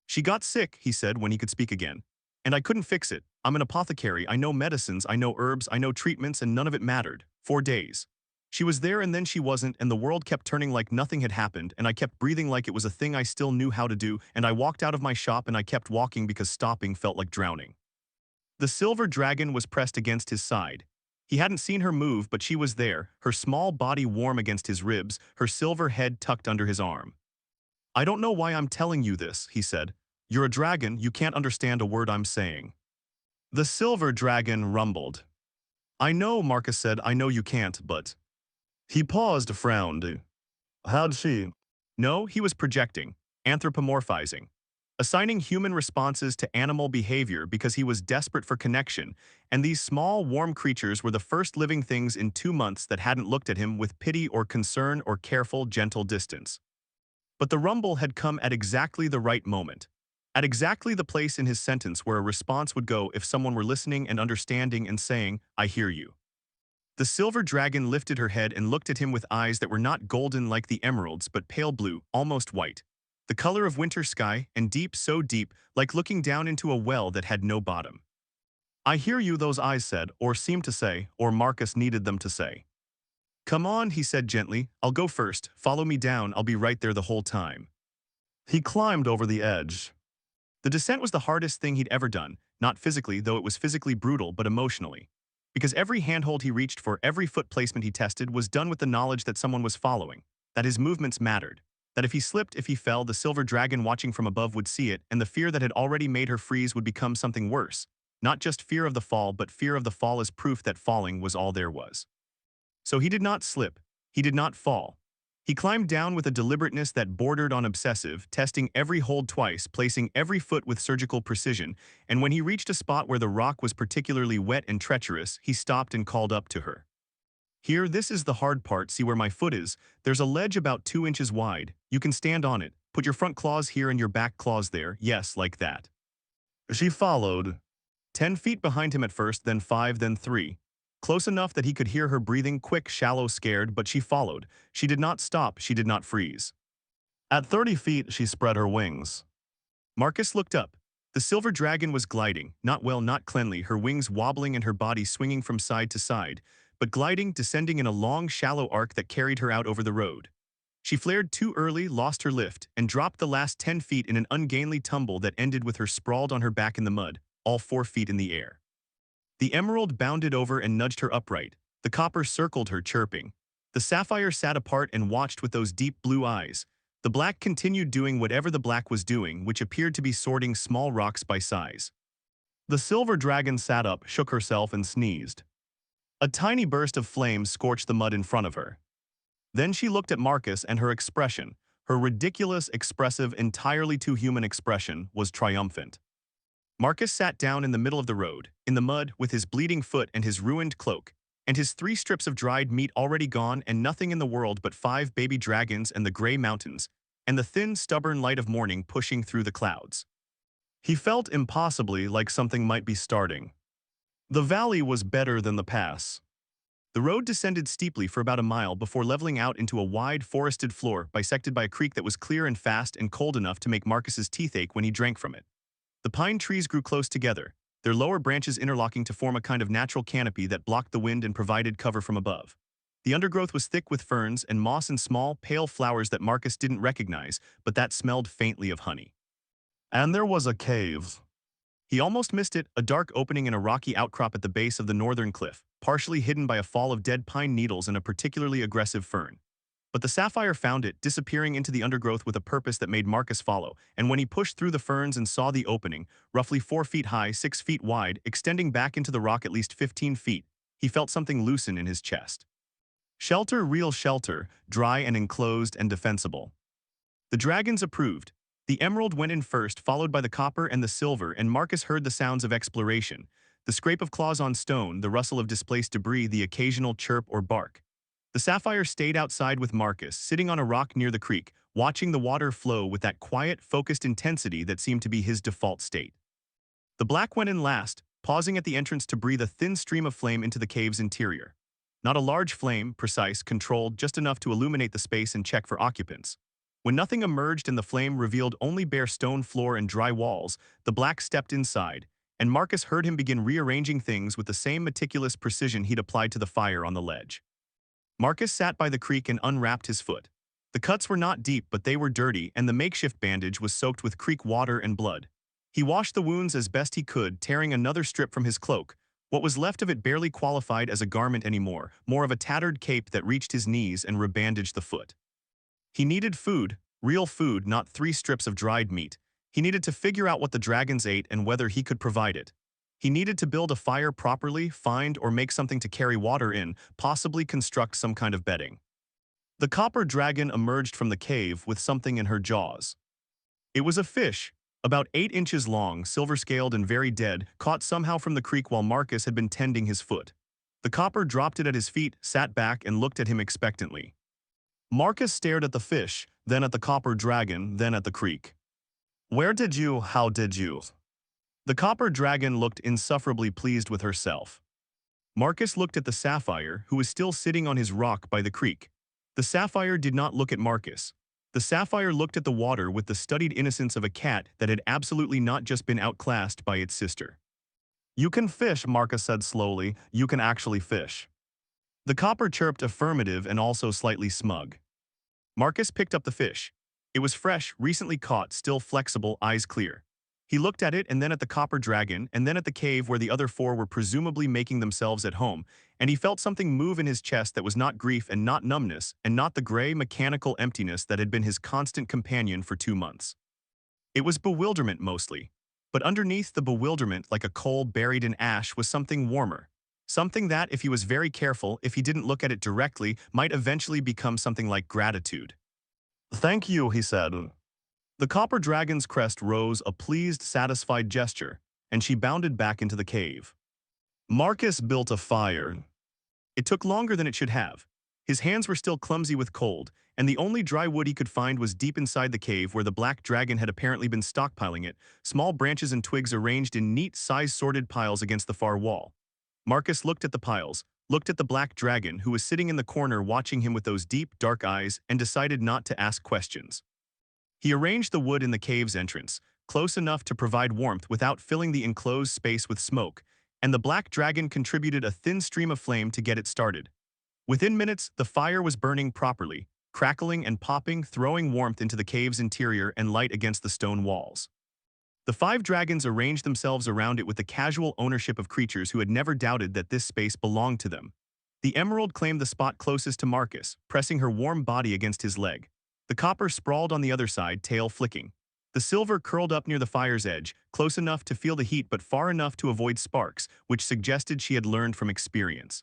She got sick, he said when he could speak again. And I couldn't fix it. I'm an apothecary. I know medicines, I know herbs, I know treatments, and none of it mattered. 4 days. She was there and then she wasn't, and the world kept turning like nothing had happened, and I kept breathing like it was a thing I still knew how to do, and I walked out of my shop and I kept walking because stopping felt like drowning. The silver dragon was pressed against his side. He hadn't seen her move, but she was there, her small body warm against his ribs, her silver head tucked under his arm. I don't know why I'm telling you this, he said. You're a dragon, you can't understand a word I'm saying. The silver dragon rumbled. I know, Marcus said, I know you can't, but... He paused, frowned. How'd she? No, he was projecting, anthropomorphizing, assigning human responses to animal behavior because he was desperate for connection, and these small, warm creatures were the first living things in 2 months that hadn't looked at him with pity or concern or careful, gentle distance. But the rumble had come at exactly the right moment, at exactly the place in his sentence where a response would go if someone were listening and understanding and saying, "I hear you." The silver dragon lifted her head and looked at him with eyes that were not golden like the emeralds but pale blue, almost white. The color of winter sky, and deep, so deep, like looking down into a well that had no bottom. "I hear you," those eyes said, or seemed to say, or Marcus needed them to say. "Come on," he said gently. "I'll go first. Follow me down. I'll be right there the whole time." He climbed over the edge. The descent was the hardest thing he'd ever done, not physically, though it was physically brutal, but emotionally. Because every handhold he reached for, every foot placement he tested, was done with the knowledge that someone was following, that his movements mattered, that if he slipped, if he fell, the silver dragon watching from above would see it, and the fear that had already made her freeze would become something worse. Not just fear of the fall, but fear of the fall as proof that falling was all there was. So he did not slip. He did not fall. He climbed down with a deliberateness that bordered on obsessive, testing every hold twice, placing every foot with surgical precision, and when he reached a spot where the rock was particularly wet and treacherous, he stopped and called up to her. "Here, this is the hard part. See where my foot is? There's a ledge about 2 inches wide. You can stand on it. Put your front claws here and your back claws there. Yes, like that." She followed. 10 feet behind him at first, then 5, then 3. Close enough that he could hear her breathing, quick, shallow, scared, but she followed. She did not stop, she did not freeze. At 30 feet, she spread her wings. Marcus looked up. The silver dragon was gliding, not well, not cleanly, her wings wobbling and her body swinging from side to side, but gliding, descending in a long, shallow arc that carried her out over the road. She flared too early, lost her lift, and dropped the last 10 feet in an ungainly tumble that ended with her sprawled on her back in the mud, all 4 feet in the air. The emerald bounded over and nudged her upright. The copper circled her, chirping. The sapphire sat apart and watched with those deep blue eyes. The black continued doing whatever the black was doing, which appeared to be sorting small rocks by size. The silver dragon sat up, shook herself, and sneezed. A tiny burst of flame scorched the mud in front of her. Then she looked at Marcus, and her expression, her ridiculous, expressive, entirely too human expression, was triumphant. Marcus sat down in the middle of the road, in the mud, with his bleeding foot and his ruined cloak, and his 3 strips of dried meat already gone, and nothing in the world but 5 baby dragons and the gray mountains, and the thin, stubborn light of morning pushing through the clouds. He felt impossibly like something might be starting. The valley was better than the pass. The road descended steeply for about a mile before leveling out into a wide, forested floor bisected by a creek that was clear and fast and cold enough to make Marcus's teeth ache when he drank from it. The pine trees grew close together, their lower branches interlocking to form a kind of natural canopy that blocked the wind and provided cover from above. The undergrowth was thick with ferns and moss and small, pale flowers that Marcus didn't recognize, but that smelled faintly of honey. And there was a cave. He almost missed it, a dark opening in a rocky outcrop at the base of the northern cliff, partially hidden by a fall of dead pine needles and a particularly aggressive fern. But the sapphire found it, disappearing into the undergrowth with a purpose that made Marcus follow, and when he pushed through the ferns and saw the opening, roughly 4 feet high, 6 feet wide, extending back into the rock at least 15 feet, he felt something loosen in his chest. Shelter, real shelter, dry and enclosed and defensible. The dragons approved. The emerald went in first, followed by the copper and the silver, and Marcus heard the sounds of exploration, the scrape of claws on stone, the rustle of displaced debris, the occasional chirp or bark. The sapphire stayed outside with Marcus, sitting on a rock near the creek, watching the water flow with that quiet, focused intensity that seemed to be his default state. The black went in last, pausing at the entrance to breathe a thin stream of flame into the cave's interior. Not a large flame, precise, controlled, just enough to illuminate the space and check for occupants. When nothing emerged and the flame revealed only bare stone floor and dry walls, the black stepped inside, and Marcus heard him begin rearranging things with the same meticulous precision he'd applied to the fire on the ledge. Marcus sat by the creek and unwrapped his foot. The cuts were not deep, but they were dirty, and the makeshift bandage was soaked with creek water and blood. He washed the wounds as best he could, tearing another strip from his cloak. What was left of it barely qualified as a garment anymore, more of a tattered cape that reached his knees, and rebandaged the foot. He needed food, real food, not 3 strips of dried meat. He needed to figure out what the dragons ate and whether he could provide it. He needed to build a fire properly, find or make something to carry water in, possibly construct some kind of bedding. The copper dragon emerged from the cave with something in her jaws. It was a fish, about 8 inches long, silver-scaled and very dead, caught somehow from the creek while Marcus had been tending his foot. The copper dropped it at his feet, sat back, and looked at him expectantly. Marcus stared at the fish, then at the copper dragon, then at the creek. How did you? The copper dragon looked insufferably pleased with herself. Marcus looked at the sapphire, who was still sitting on his rock by the creek. The sapphire did not look at Marcus. The sapphire looked at the water with the studied innocence of a cat that had absolutely not just been outclassed by its sister. You can fish, Marcus said slowly. You can actually fish. The copper chirped affirmative and also slightly smug. Marcus picked up the fish. It was fresh, recently caught, still flexible, eyes clear. He looked at it and then at the copper dragon and then at the cave where the other four were presumably making themselves at home, and he felt something move in his chest that was not grief and not numbness and not the gray, mechanical emptiness that had been his constant companion for 2 months. It was bewilderment mostly. But underneath the bewilderment, like a coal buried in ash, was something warmer. Something that, if he was very careful, if he didn't look at it directly, might eventually become something like gratitude. Thank you, he said. The copper dragon's crest rose a pleased, satisfied gesture, and she bounded back into the cave. Marcus built a fire. It took longer than it should have. His hands were still clumsy with cold, and the only dry wood he could find was deep inside the cave where the black dragon had apparently been stockpiling it, small branches and twigs arranged in neat, size-sorted piles against the far wall. Marcus looked at the piles, looked at the black dragon who was sitting in the corner watching him with those deep, dark eyes, and decided not to ask questions. He arranged the wood in the cave's entrance, close enough to provide warmth without filling the enclosed space with smoke, and the black dragon contributed a thin stream of flame to get it started. Within minutes, the fire was burning properly, crackling and popping, throwing warmth into the cave's interior and light against the stone walls. The 5 dragons arranged themselves around it with the casual ownership of creatures who had never doubted that this space belonged to them. The emerald claimed the spot closest to Marcus, pressing her warm body against his leg. The copper sprawled on the other side, tail flicking. The silver curled up near the fire's edge, close enough to feel the heat but far enough to avoid sparks, which suggested she had learned from experience.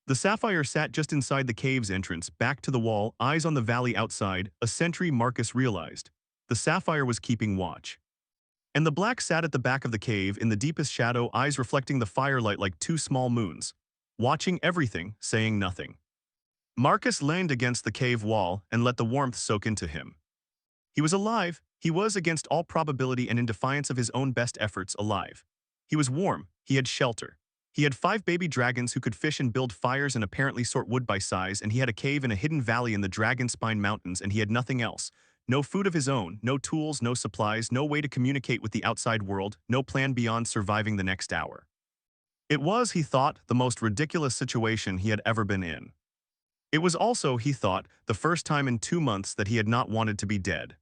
The sapphire sat just inside the cave's entrance, back to the wall, eyes on the valley outside, a sentry, Marcus realized. The sapphire was keeping watch. And the black sat at the back of the cave in the deepest shadow, eyes reflecting the firelight like 2 small moons. Watching everything, saying nothing. Marcus leaned against the cave wall and let the warmth soak into him. He was alive. He was, against all probability and in defiance of his own best efforts, alive. He was warm. He had shelter. He had 5 baby dragons who could fish and build fires and apparently sort wood by size, and he had a cave in a hidden valley in the Dragonspine Mountains, and he had nothing else. No food of his own, no tools, no supplies, no way to communicate with the outside world, no plan beyond surviving the next hour. It was, he thought, the most ridiculous situation he had ever been in. It was also, he thought, the first time in 2 months that he had not wanted to be dead.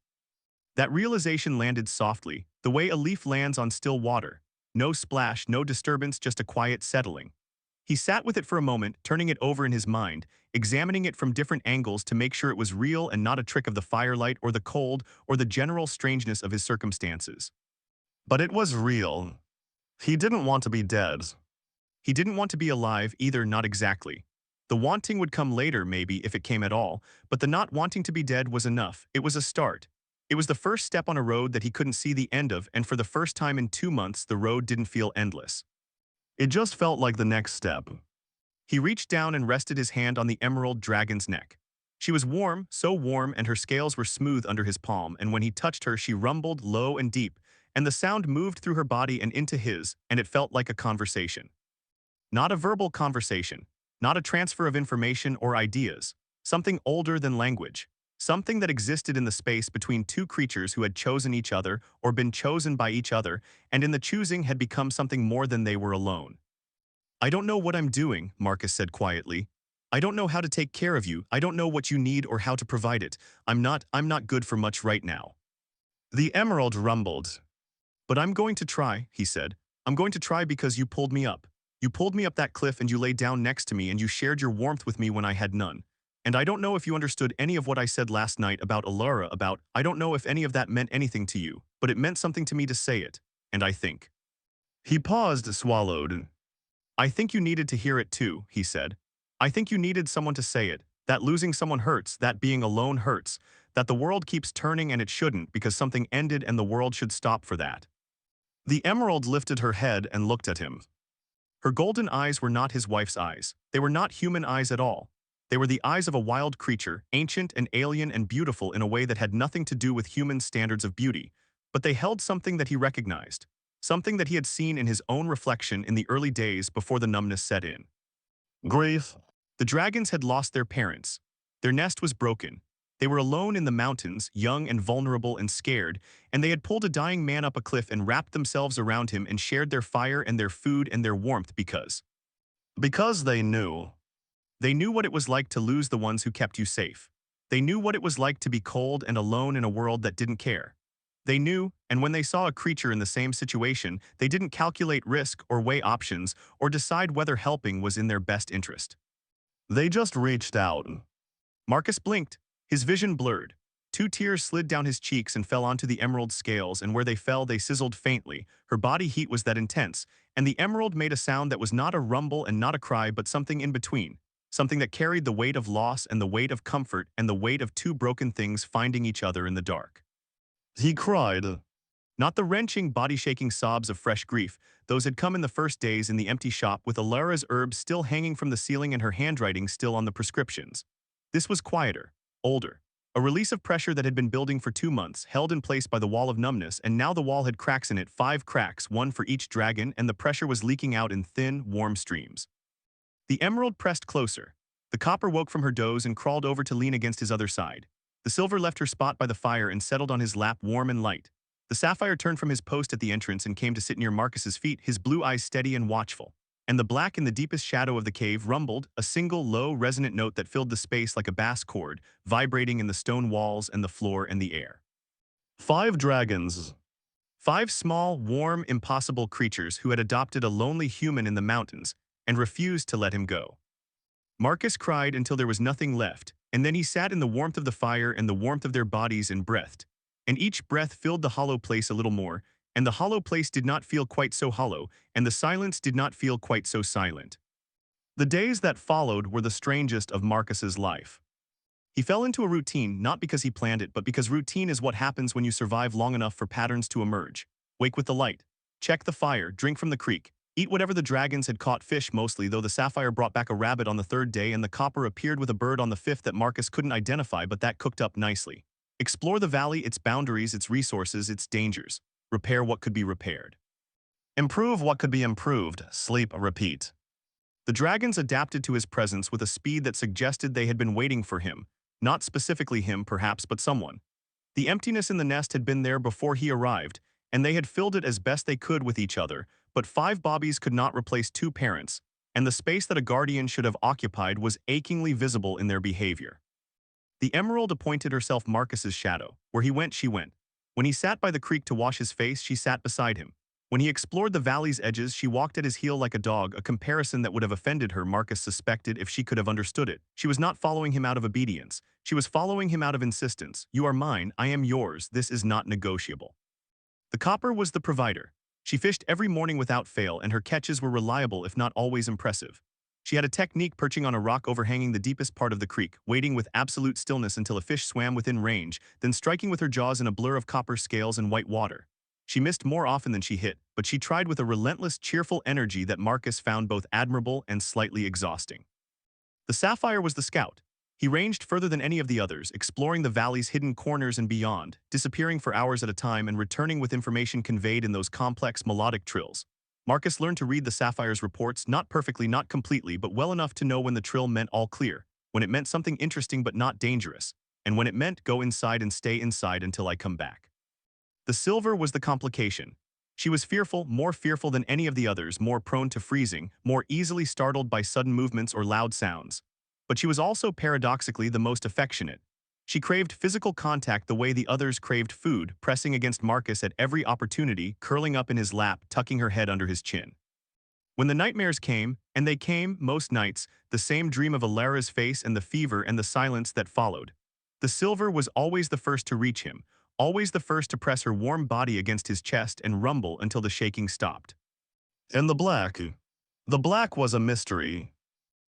That realization landed softly, the way a leaf lands on still water. No splash, no disturbance, just a quiet settling. He sat with it for a moment, turning it over in his mind, examining it from different angles to make sure it was real and not a trick of the firelight or the cold or the general strangeness of his circumstances. But it was real. He didn't want to be dead. He didn't want to be alive either, not exactly. The wanting would come later, maybe, if it came at all, but the not wanting to be dead was enough. It was a start. It was the first step on a road that he couldn't see the end of, and for the first time in 2 months, the road didn't feel endless. It just felt like the next step. He reached down and rested his hand on the emerald dragon's neck. She was warm, so warm, and her scales were smooth under his palm, and when he touched her, she rumbled low and deep, and the sound moved through her body and into his, and it felt like a conversation. Not a verbal conversation, not a transfer of information or ideas, something older than language, something that existed in the space between 2 creatures who had chosen each other or been chosen by each other, and in the choosing had become something more than they were alone. I don't know what I'm doing, Marcus said quietly. I don't know how to take care of you. I don't know what you need or how to provide it. I'm not good for much right now. The emerald rumbled. But I'm going to try, he said. I'm going to try because you pulled me up. You pulled me up that cliff and you lay down next to me and you shared your warmth with me when I had none. And I don't know if you understood any of what I said last night about Alara, I don't know if any of that meant anything to you, but it meant something to me to say it, and I think. He paused, swallowed. I think you needed to hear it too, he said. I think you needed someone to say it, That losing someone hurts, that being alone hurts, that the world keeps turning and it shouldn't because something ended and the world should stop for that. The emerald lifted her head and looked at him. Her golden eyes were not his wife's eyes. They were not human eyes at all. They were the eyes of a wild creature, ancient and alien and beautiful in a way that had nothing to do with human standards of beauty, but they held something that he recognized, something that he had seen in his own reflection in the early days before the numbness set in. Grief. The dragons had lost their parents. Their nest was broken. They were alone in the mountains, young and vulnerable and scared, and they had pulled a dying man up a cliff and wrapped themselves around him and shared their fire and their food and their warmth because they knew. They knew what it was like to lose the ones who kept you safe. They knew what it was like to be cold and alone in a world that didn't care. They knew, and when they saw a creature in the same situation, they didn't calculate risk or weigh options or decide whether helping was in their best interest. They just reached out. Marcus blinked, his vision blurred. 2 tears slid down his cheeks and fell onto the emerald's scales, and where they fell they sizzled faintly. Her body heat was that intense, and the emerald made a sound that was not a rumble and not a cry but something in between. Something that carried the weight of loss and the weight of comfort and the weight of 2 broken things finding each other in the dark. He cried. Not the wrenching, body-shaking sobs of fresh grief. Those had come in the first days in the empty shop with Alara's herbs still hanging from the ceiling and her handwriting still on the prescriptions. This was quieter, older. A release of pressure that had been building for 2 months, held in place by the wall of numbness, and now the wall had cracks in it, 5 cracks, 1 for each dragon, and the pressure was leaking out in thin, warm streams. The emerald pressed closer. The copper woke from her doze and crawled over to lean against his other side. The silver left her spot by the fire and settled on his lap, warm and light. The sapphire turned from his post at the entrance and came to sit near Marcus's feet, his blue eyes steady and watchful. And the black in the deepest shadow of the cave rumbled, a single low, resonant note that filled the space like a bass chord, vibrating in the stone walls and the floor and the air. 5 dragons. 5 small, warm, impossible creatures who had adopted a lonely human in the mountains and refused to let him go. Marcus cried until there was nothing left, and then he sat in the warmth of the fire and the warmth of their bodies and breathed. And each breath filled the hollow place a little more, and the hollow place did not feel quite so hollow, and the silence did not feel quite so silent. The days that followed were the strangest of Marcus's life. He fell into a routine not because he planned it, but because routine is what happens when you survive long enough for patterns to emerge. Wake with the light. Check the fire, drink from the creek. Eat whatever the dragons had caught, fish mostly, though the sapphire brought back a rabbit on the 3rd day and the copper appeared with a bird on the 5th that Marcus couldn't identify, but that cooked up nicely. Explore the valley, its boundaries, its resources, its dangers. Repair what could be repaired. Improve what could be improved. Sleep, repeat. The dragons adapted to his presence with a speed that suggested they had been waiting for him. Not specifically him, perhaps, but someone. The emptiness in the nest had been there before he arrived, and they had filled it as best they could with each other, but 5 bobbies could not replace 2 parents, and the space that a guardian should have occupied was achingly visible in their behavior. The emerald appointed herself Marcus's shadow. Where he went, she went. When he sat by the creek to wash his face, she sat beside him. When he explored the valley's edges, she walked at his heel like a dog, a comparison that would have offended her, Marcus suspected, if she could have understood it. She was not following him out of obedience. She was following him out of insistence. You are mine, I am yours, this is not negotiable. The copper was the provider. She fished every morning without fail, and her catches were reliable if not always impressive. She had a technique perching on a rock overhanging the deepest part of the creek, waiting with absolute stillness until a fish swam within range, then striking with her jaws in a blur of copper scales and white water. She missed more often than she hit, but she tried with a relentless, cheerful energy that Marcus found both admirable and slightly exhausting. The sapphire was the scout. He ranged further than any of the others, exploring the valley's hidden corners and beyond, disappearing for hours at a time and returning with information conveyed in those complex melodic trills. Marcus learned to read the sapphire's reports, not perfectly, not completely, but well enough to know when the trill meant all clear, when it meant something interesting but not dangerous, and when it meant go inside and stay inside until I come back. The silver was the complication. She was fearful, more fearful than any of the others, more prone to freezing, more easily startled by sudden movements or loud sounds. But she was also paradoxically the most affectionate. She craved physical contact the way the others craved food, pressing against Marcus at every opportunity, curling up in his lap, tucking her head under his chin. When the nightmares came, and they came, most nights, the same dream of Alara's face and the fever and the silence that followed. The silver was always the first to reach him, always the first to press her warm body against his chest and rumble until the shaking stopped. And the black was a mystery.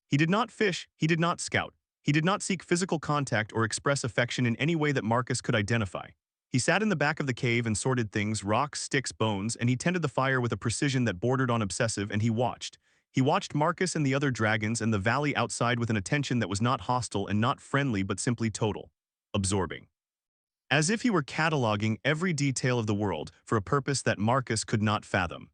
He did not fish, he did not scout. He did not seek physical contact or express affection in any way that Marcus could identify. He sat in the back of the cave and sorted things, rocks, sticks, bones, and he tended the fire with a precision that bordered on obsessive, and he watched. He watched Marcus and the other dragons and the valley outside with an attention that was not hostile and not friendly but simply total, absorbing. As if he were cataloging every detail of the world for a purpose that Marcus could not fathom.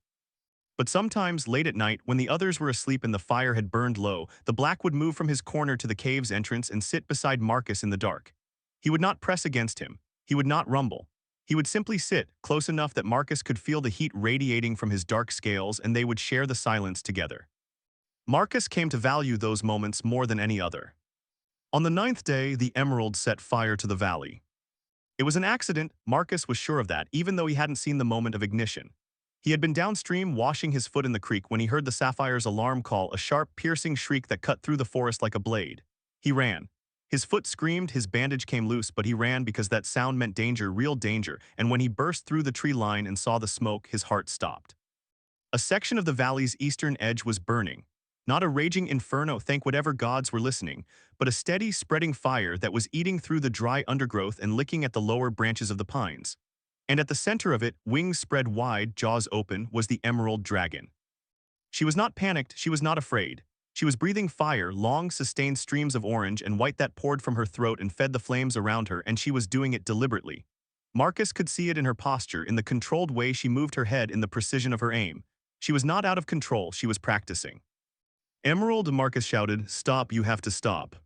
But sometimes, late at night, when the others were asleep and the fire had burned low, the Black would move from his corner to the cave's entrance and sit beside Marcus in the dark. He would not press against him. He would not rumble. He would simply sit, close enough that Marcus could feel the heat radiating from his dark scales, and they would share the silence together. Marcus came to value those moments more than any other. On the 9th day, the Emerald set fire to the valley. It was an accident, Marcus was sure of that, even though he hadn't seen the moment of ignition. He had been downstream washing his foot in the creek when he heard the Sapphire's alarm call, a sharp, piercing shriek that cut through the forest like a blade. He ran. His foot screamed, his bandage came loose, but he ran because that sound meant danger, real danger, and when he burst through the tree line and saw the smoke, his heart stopped. A section of the valley's eastern edge was burning. Not a raging inferno, thank whatever gods were listening, but a steady, spreading fire that was eating through the dry undergrowth and licking at the lower branches of the pines. And at the center of it, wings spread wide, jaws open, was the Emerald Dragon. She was not panicked, she was not afraid. She was breathing fire, long, sustained streams of orange and white that poured from her throat and fed the flames around her, and she was doing it deliberately. Marcus could see it in her posture, in the controlled way she moved her head, in the precision of her aim. She was not out of control, she was practicing. Emerald, Marcus shouted, "Stop, you have to stop."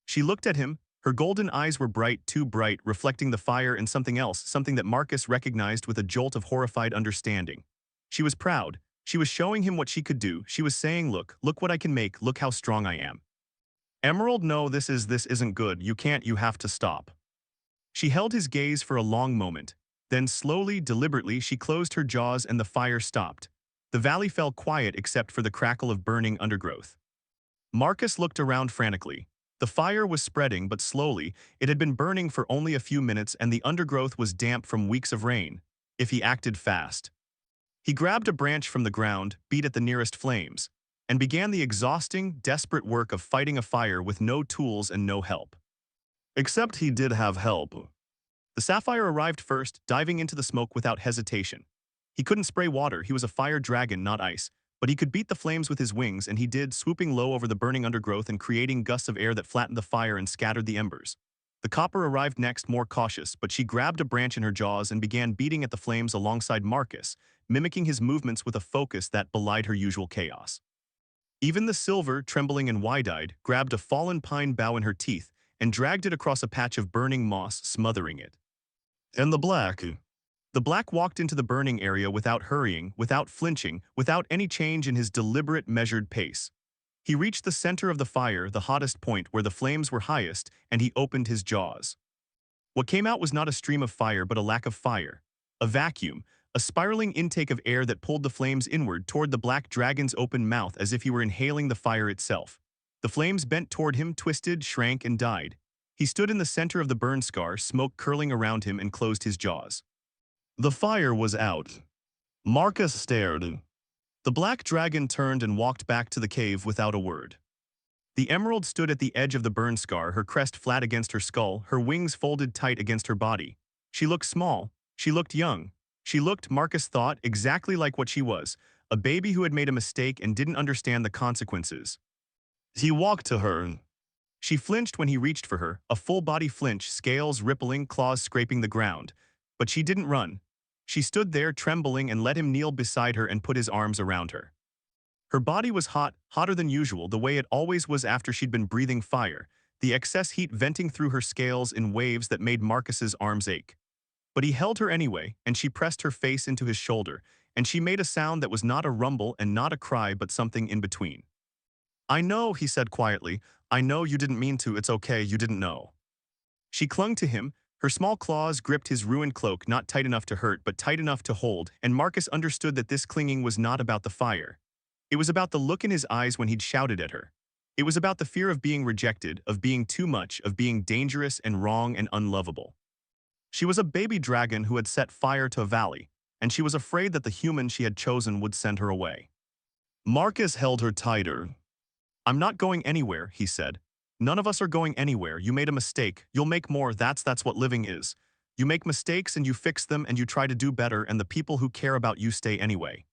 She looked at him. Her golden eyes were bright, too bright, reflecting the fire and something else, something that Marcus recognized with a jolt of horrified understanding. She was proud. She was showing him what she could do. She was saying, look what I can make, look how strong I am. Emerald, no, this isn't good, you can't, you have to stop. She held his gaze for a long moment. Then slowly, deliberately, she closed her jaws and the fire stopped. The valley fell quiet except for the crackle of burning undergrowth. Marcus looked around frantically. The fire was spreading, but slowly. It had been burning for only a few minutes and the undergrowth was damp from weeks of rain. If he acted fast. He grabbed a branch from the ground, beat at the nearest flames, and began the exhausting, desperate work of fighting a fire with no tools and no help. Except he did have help. The Sapphire arrived first, diving into the smoke without hesitation. He couldn't spray water, he was a fire dragon, not ice, but he could beat the flames with his wings, and he did, swooping low over the burning undergrowth and creating gusts of air that flattened the fire and scattered the embers. The Copper arrived next, more cautious, but she grabbed a branch in her jaws and began beating at the flames alongside Marcus, mimicking his movements with a focus that belied her usual chaos. Even the Silver, trembling and wide-eyed, grabbed a fallen pine bough in her teeth and dragged it across a patch of burning moss, smothering it. And the Black walked into the burning area without hurrying, without flinching, without any change in his deliberate, measured pace. He reached the center of the fire, the hottest point where the flames were highest, and he opened his jaws. What came out was not a stream of fire but a lack of fire. A vacuum, a spiraling intake of air that pulled the flames inward toward the Black Dragon's open mouth as if he were inhaling the fire itself. The flames bent toward him, twisted, shrank, and died. He stood in the center of the burn scar, smoke curling around him, and closed his jaws. The fire was out. Marcus stared. The Black Dragon turned and walked back to the cave without a word. The Emerald stood at the edge of the burn scar, her crest flat against her skull, her wings folded tight against her body. She looked small. She looked young. She looked, Marcus thought, exactly like what she was, a baby who had made a mistake and didn't understand the consequences. He walked to her. She flinched when he reached for her, a full-body flinch, scales rippling, claws scraping the ground. But she didn't run. She stood there trembling and let him kneel beside her and put his arms around her. Her body was hot, hotter than usual, the way it always was after she'd been breathing fire, the excess heat venting through her scales in waves that made Marcus's arms ache. But he held her anyway, and she pressed her face into his shoulder, and she made a sound that was not a rumble and not a cry but something in between. "I know," he said quietly. "I know you didn't mean to, it's okay, you didn't know." She clung to him. Her small claws gripped his ruined cloak, not tight enough to hurt but tight enough to hold, and Marcus understood that this clinging was not about the fire. It was about the look in his eyes when he'd shouted at her. It was about the fear of being rejected, of being too much, of being dangerous and wrong and unlovable. She was a baby dragon who had set fire to a valley, and she was afraid that the human she had chosen would send her away. Marcus held her tighter. "I'm not going anywhere," he said. None of us are going anywhere. You made a mistake. You'll make more. That's what living is. You make mistakes and you fix them and you try to do better and the people who care about you stay anyway.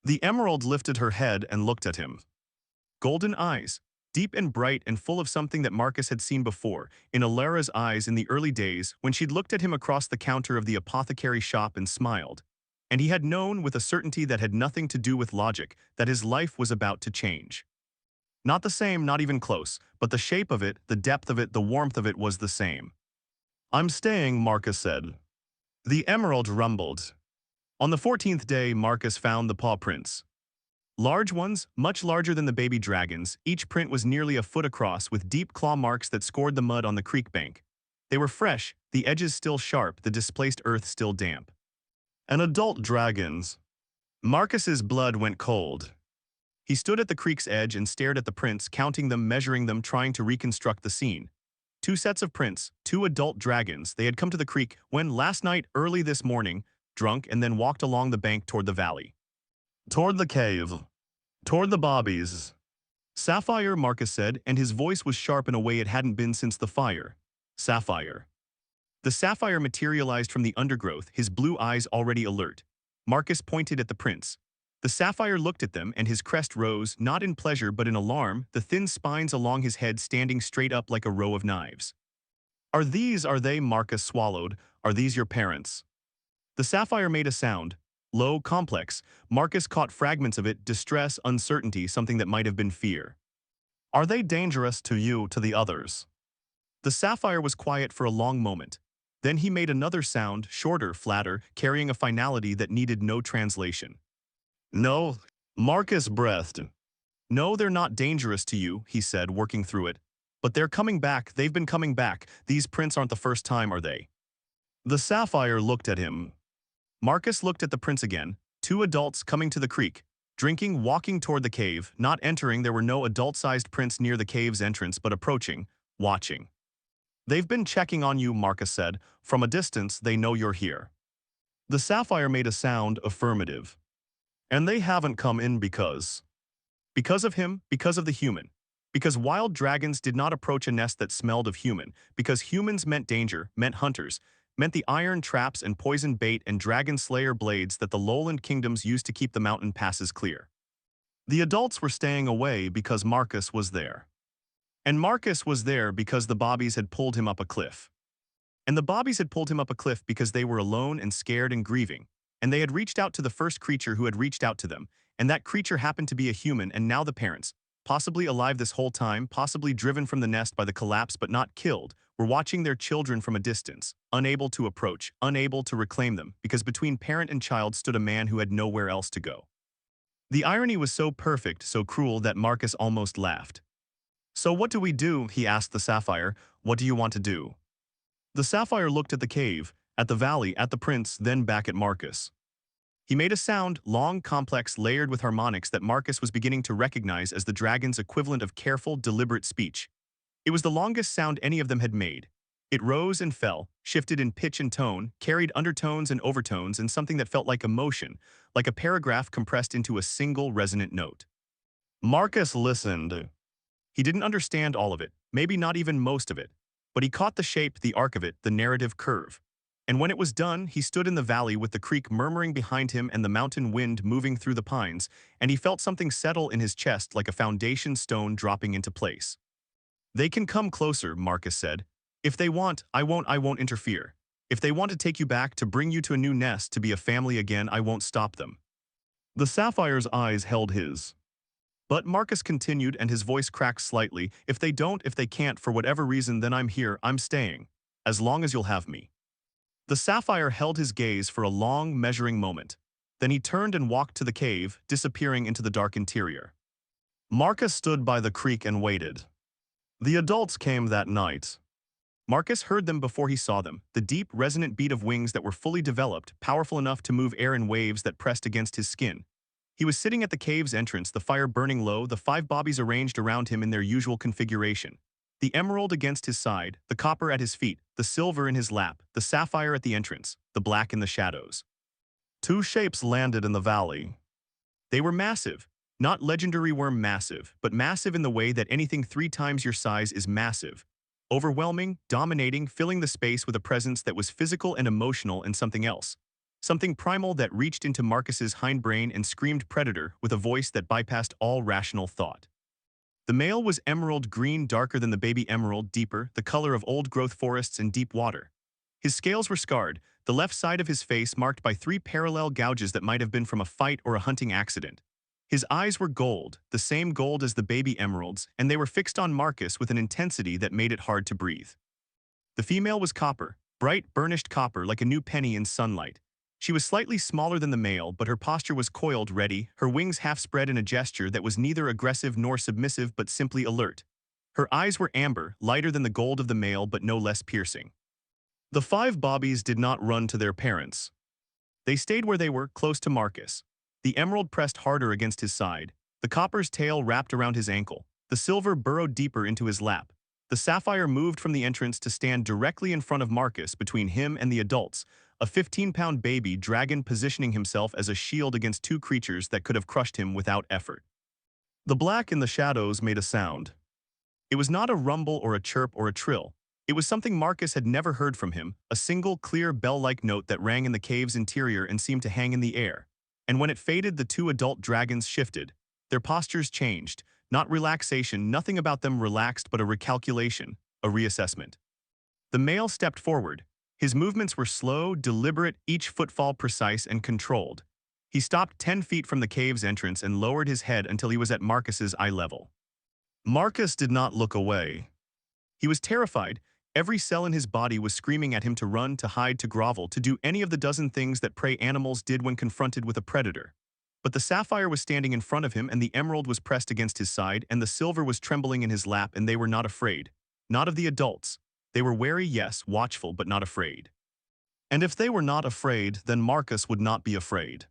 The emerald lifted her head and looked at him. Golden eyes, deep and bright and full of something that Marcus had seen before, in Alara's eyes in the early days when she'd looked at him across the counter of the apothecary shop and smiled. And he had known with a certainty that had nothing to do with logic that his life was about to change. Not the same, not even close, but the shape of it, the depth of it, the warmth of it was the same. I'm staying, Marcus said. The emerald rumbled. On the 14th day, Marcus found the paw prints. Large ones, much larger than the baby dragons, each print was nearly a foot across with deep claw marks that scored the mud on the creek bank. They were fresh, the edges still sharp, the displaced earth still damp. An adult dragon's. Marcus's blood went cold. He stood at the creek's edge and stared at the prints, counting them, measuring them, trying to reconstruct the scene. 2 sets of prints, 2 adult dragons. They had come to the creek when, last night, early this morning, drunk, and then walked along the bank toward the valley. Toward the cave. Toward the bobbies. Sapphire, Marcus said, and his voice was sharp in a way it hadn't been since the fire. Sapphire. The sapphire materialized from the undergrowth, his blue eyes already alert. Marcus pointed at the prints. The sapphire looked at them and his crest rose, not in pleasure but in alarm, the thin spines along his head standing straight up like a row of knives. Are they, Marcus swallowed, are these your parents? The sapphire made a sound. Low, complex. Marcus caught fragments of it, distress, uncertainty, something that might have been fear. Are they dangerous to you, to the others? The sapphire was quiet for a long moment. Then he made another sound, shorter, flatter, carrying a finality that needed no translation. No, Marcus breathed. No, they're not dangerous to you, he said, working through it. But they're coming back, they've been coming back. These prints aren't the first time, are they? The sapphire looked at him. Marcus looked at the prints again, 2 adults coming to the creek, drinking, walking toward the cave, not entering. There were no adult-sized prints near the cave's entrance, but approaching, watching. They've been checking on you, Marcus said. From a distance, they know you're here. The sapphire made a sound, affirmative. And they haven't come in because of him, because of the human. Because wild dragons did not approach a nest that smelled of human. Because humans meant danger, meant hunters, meant the iron traps and poison bait and dragon slayer blades that the lowland kingdoms used to keep the mountain passes clear. The adults were staying away because Marcus was there. And Marcus was there because the bobbies had pulled him up a cliff. And the bobbies had pulled him up a cliff because they were alone and scared and grieving. And they had reached out to the first creature who had reached out to them, and that creature happened to be a human, and now the parents, possibly alive this whole time, possibly driven from the nest by the collapse but not killed, were watching their children from a distance, unable to approach, unable to reclaim them, because between parent and child stood a man who had nowhere else to go. The irony was so perfect, so cruel, that Marcus almost laughed. So what do we do? He asked the sapphire. What do you want to do? The sapphire looked at the cave, at the valley, at the prince, then back at Marcus. He made a sound, long, complex, layered with harmonics that Marcus was beginning to recognize as the dragon's equivalent of careful, deliberate speech. It was the longest sound any of them had made. It rose and fell, shifted in pitch and tone, carried undertones and overtones, and something that felt like emotion, like a paragraph compressed into a single resonant note. Marcus listened. He didn't understand all of it, maybe not even most of it, but he caught the shape, the arc of it, the narrative curve. And when it was done, he stood in the valley with the creek murmuring behind him and the mountain wind moving through the pines, and he felt something settle in his chest like a foundation stone dropping into place. They can come closer, Marcus said. If they want, I won't interfere. If they want to take you back, to bring you to a new nest, to be a family again, I won't stop them. The sapphire's eyes held his. But Marcus continued, and his voice cracked slightly. If they don't, if they can't, for whatever reason, then I'm here, I'm staying. As long as you'll have me. The sapphire held his gaze for a long, measuring moment. Then he turned and walked to the cave, disappearing into the dark interior. Marcus stood by the creek and waited. The adults came that night. Marcus heard them before he saw them, the deep, resonant beat of wings that were fully developed, powerful enough to move air in waves that pressed against his skin. He was sitting at the cave's entrance, the fire burning low, the 5 bobbies arranged around him in their usual configuration. The emerald against his side, the copper at his feet, the silver in his lap, the sapphire at the entrance, the black in the shadows. 2 shapes landed in the valley. They were massive, Not legendary worm massive, but massive in the way that anything 3 times your size is massive. Overwhelming, dominating, filling the space with a presence that was physical and emotional and something else. Something primal that reached into Marcus's hindbrain and screamed predator with a voice that bypassed all rational thought. The male was emerald green, darker than the baby emerald, deeper, the color of old-growth forests and deep water. His scales were scarred, the left side of his face marked by 3 parallel gouges that might have been from a fight or a hunting accident. His eyes were gold, the same gold as the baby emeralds, and they were fixed on Marcus with an intensity that made it hard to breathe. The female was copper, bright, burnished copper like a new penny in sunlight. She was slightly smaller than the male, but her posture was coiled, ready, her wings half spread in a gesture that was neither aggressive nor submissive but simply alert. Her eyes were amber, lighter than the gold of the male but no less piercing. The 5 bobbies did not run to their parents. They stayed where they were, close to Marcus. The emerald pressed harder against his side. The copper's tail wrapped around his ankle. The silver burrowed deeper into his lap. The sapphire moved from the entrance to stand directly in front of Marcus between him and the adults, a 15-pound baby dragon positioning himself as a shield against 2 creatures that could have crushed him without effort. The black in the shadows made a sound. It was not a rumble or a chirp or a trill. It was something Marcus had never heard from him, a single, clear, bell-like note that rang in the cave's interior and seemed to hang in the air. And when it faded, the 2 adult dragons shifted. Their postures changed. Not relaxation, nothing about them relaxed, but a recalculation, a reassessment. The male stepped forward. His movements were slow, deliberate, each footfall precise and controlled. He stopped 10 feet from the cave's entrance and lowered his head until he was at Marcus's eye level. Marcus did not look away. He was terrified. Every cell in his body was screaming at him to run, to hide, to grovel, to do any of the dozen things that prey animals did when confronted with a predator. But the sapphire was standing in front of him, and the emerald was pressed against his side, and the silver was trembling in his lap, and they were not afraid. Not of the adults. They were wary, yes, watchful, but not afraid. And if they were not afraid, then Marcus would not be afraid.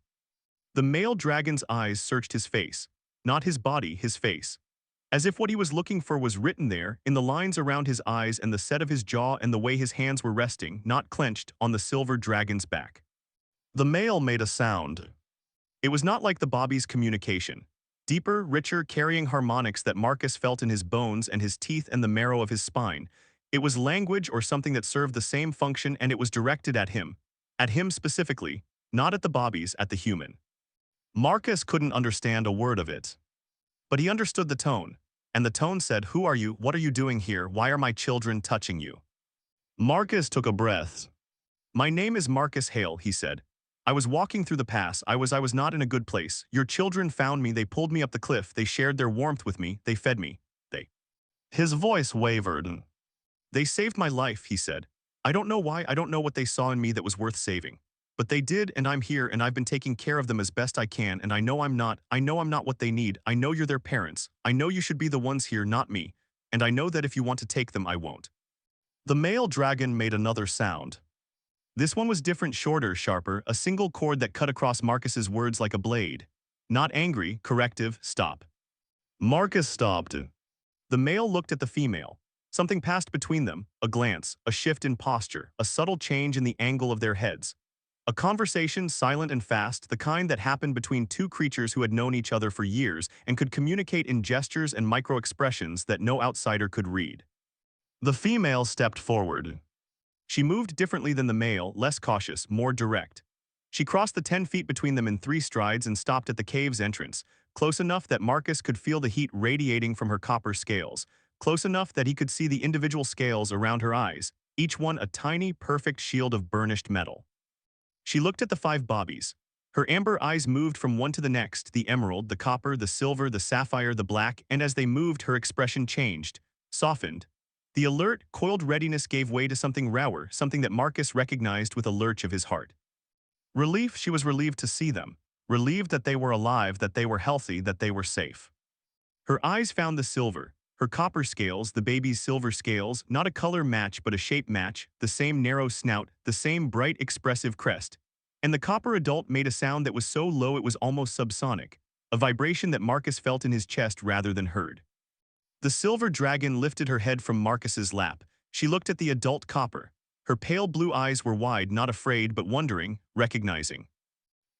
The male dragon's eyes searched his face. Not his body, his face. As if what he was looking for was written there, in the lines around his eyes and the set of his jaw and the way his hands were resting, not clenched, on the silver dragon's back. The male made a sound. It was not like the Bobby's communication. Deeper, richer, carrying harmonics that Marcus felt in his bones and his teeth and the marrow of his spine. It was language or something that served the same function, and it was directed at him. At him specifically, not at the Bobbies, at the human. Marcus couldn't understand a word of it. But he understood the tone. And the tone said, "Who are you? What are you doing here? Why are my children touching you?" Marcus took a breath. "My name is Marcus Hale," he said. "I was walking through the pass. I was not in a good place. Your children found me. They pulled me up the cliff. They shared their warmth with me. They fed me. His voice wavered. "They saved my life," he said. "I don't know why. I don't know what they saw in me that was worth saving. But they did, and I'm here, and I've been taking care of them as best I can, and I know I'm not what they need. I know you're their parents. I know you should be the ones here, not me. And I know that if you want to take them, I won't." The male dragon made another sound. This one was different, shorter, sharper, a single chord that cut across Marcus's words like a blade. Not angry, corrective, stop. Marcus stopped. The male looked at the female. Something passed between them, a glance, a shift in posture, a subtle change in the angle of their heads. A conversation, silent and fast, the kind that happened between 2 creatures who had known each other for years and could communicate in gestures and micro-expressions that no outsider could read. The female stepped forward. She moved differently than the male, less cautious, more direct. She crossed the 10 feet between them in 3 strides and stopped at the cave's entrance, close enough that Marcus could feel the heat radiating from her copper scales, close enough that he could see the individual scales around her eyes, each one a tiny, perfect shield of burnished metal. She looked at the 5 bobbies. Her amber eyes moved from one to the next, the emerald, the copper, the silver, the sapphire, the black, and as they moved, her expression changed, softened. The alert, coiled readiness gave way to something rawer, something that Marcus recognized with a lurch of his heart. Relief, she was relieved to see them, relieved that they were alive, that they were healthy, that they were safe. Her eyes found the silver, her copper scales, the baby's silver scales, not a color match but a shape match, the same narrow snout, the same bright expressive crest. And the copper adult made a sound that was so low it was almost subsonic, a vibration that Marcus felt in his chest rather than heard. The silver dragon lifted her head from Marcus's lap. She looked at the adult copper. Her pale blue eyes were wide, not afraid but wondering, recognizing.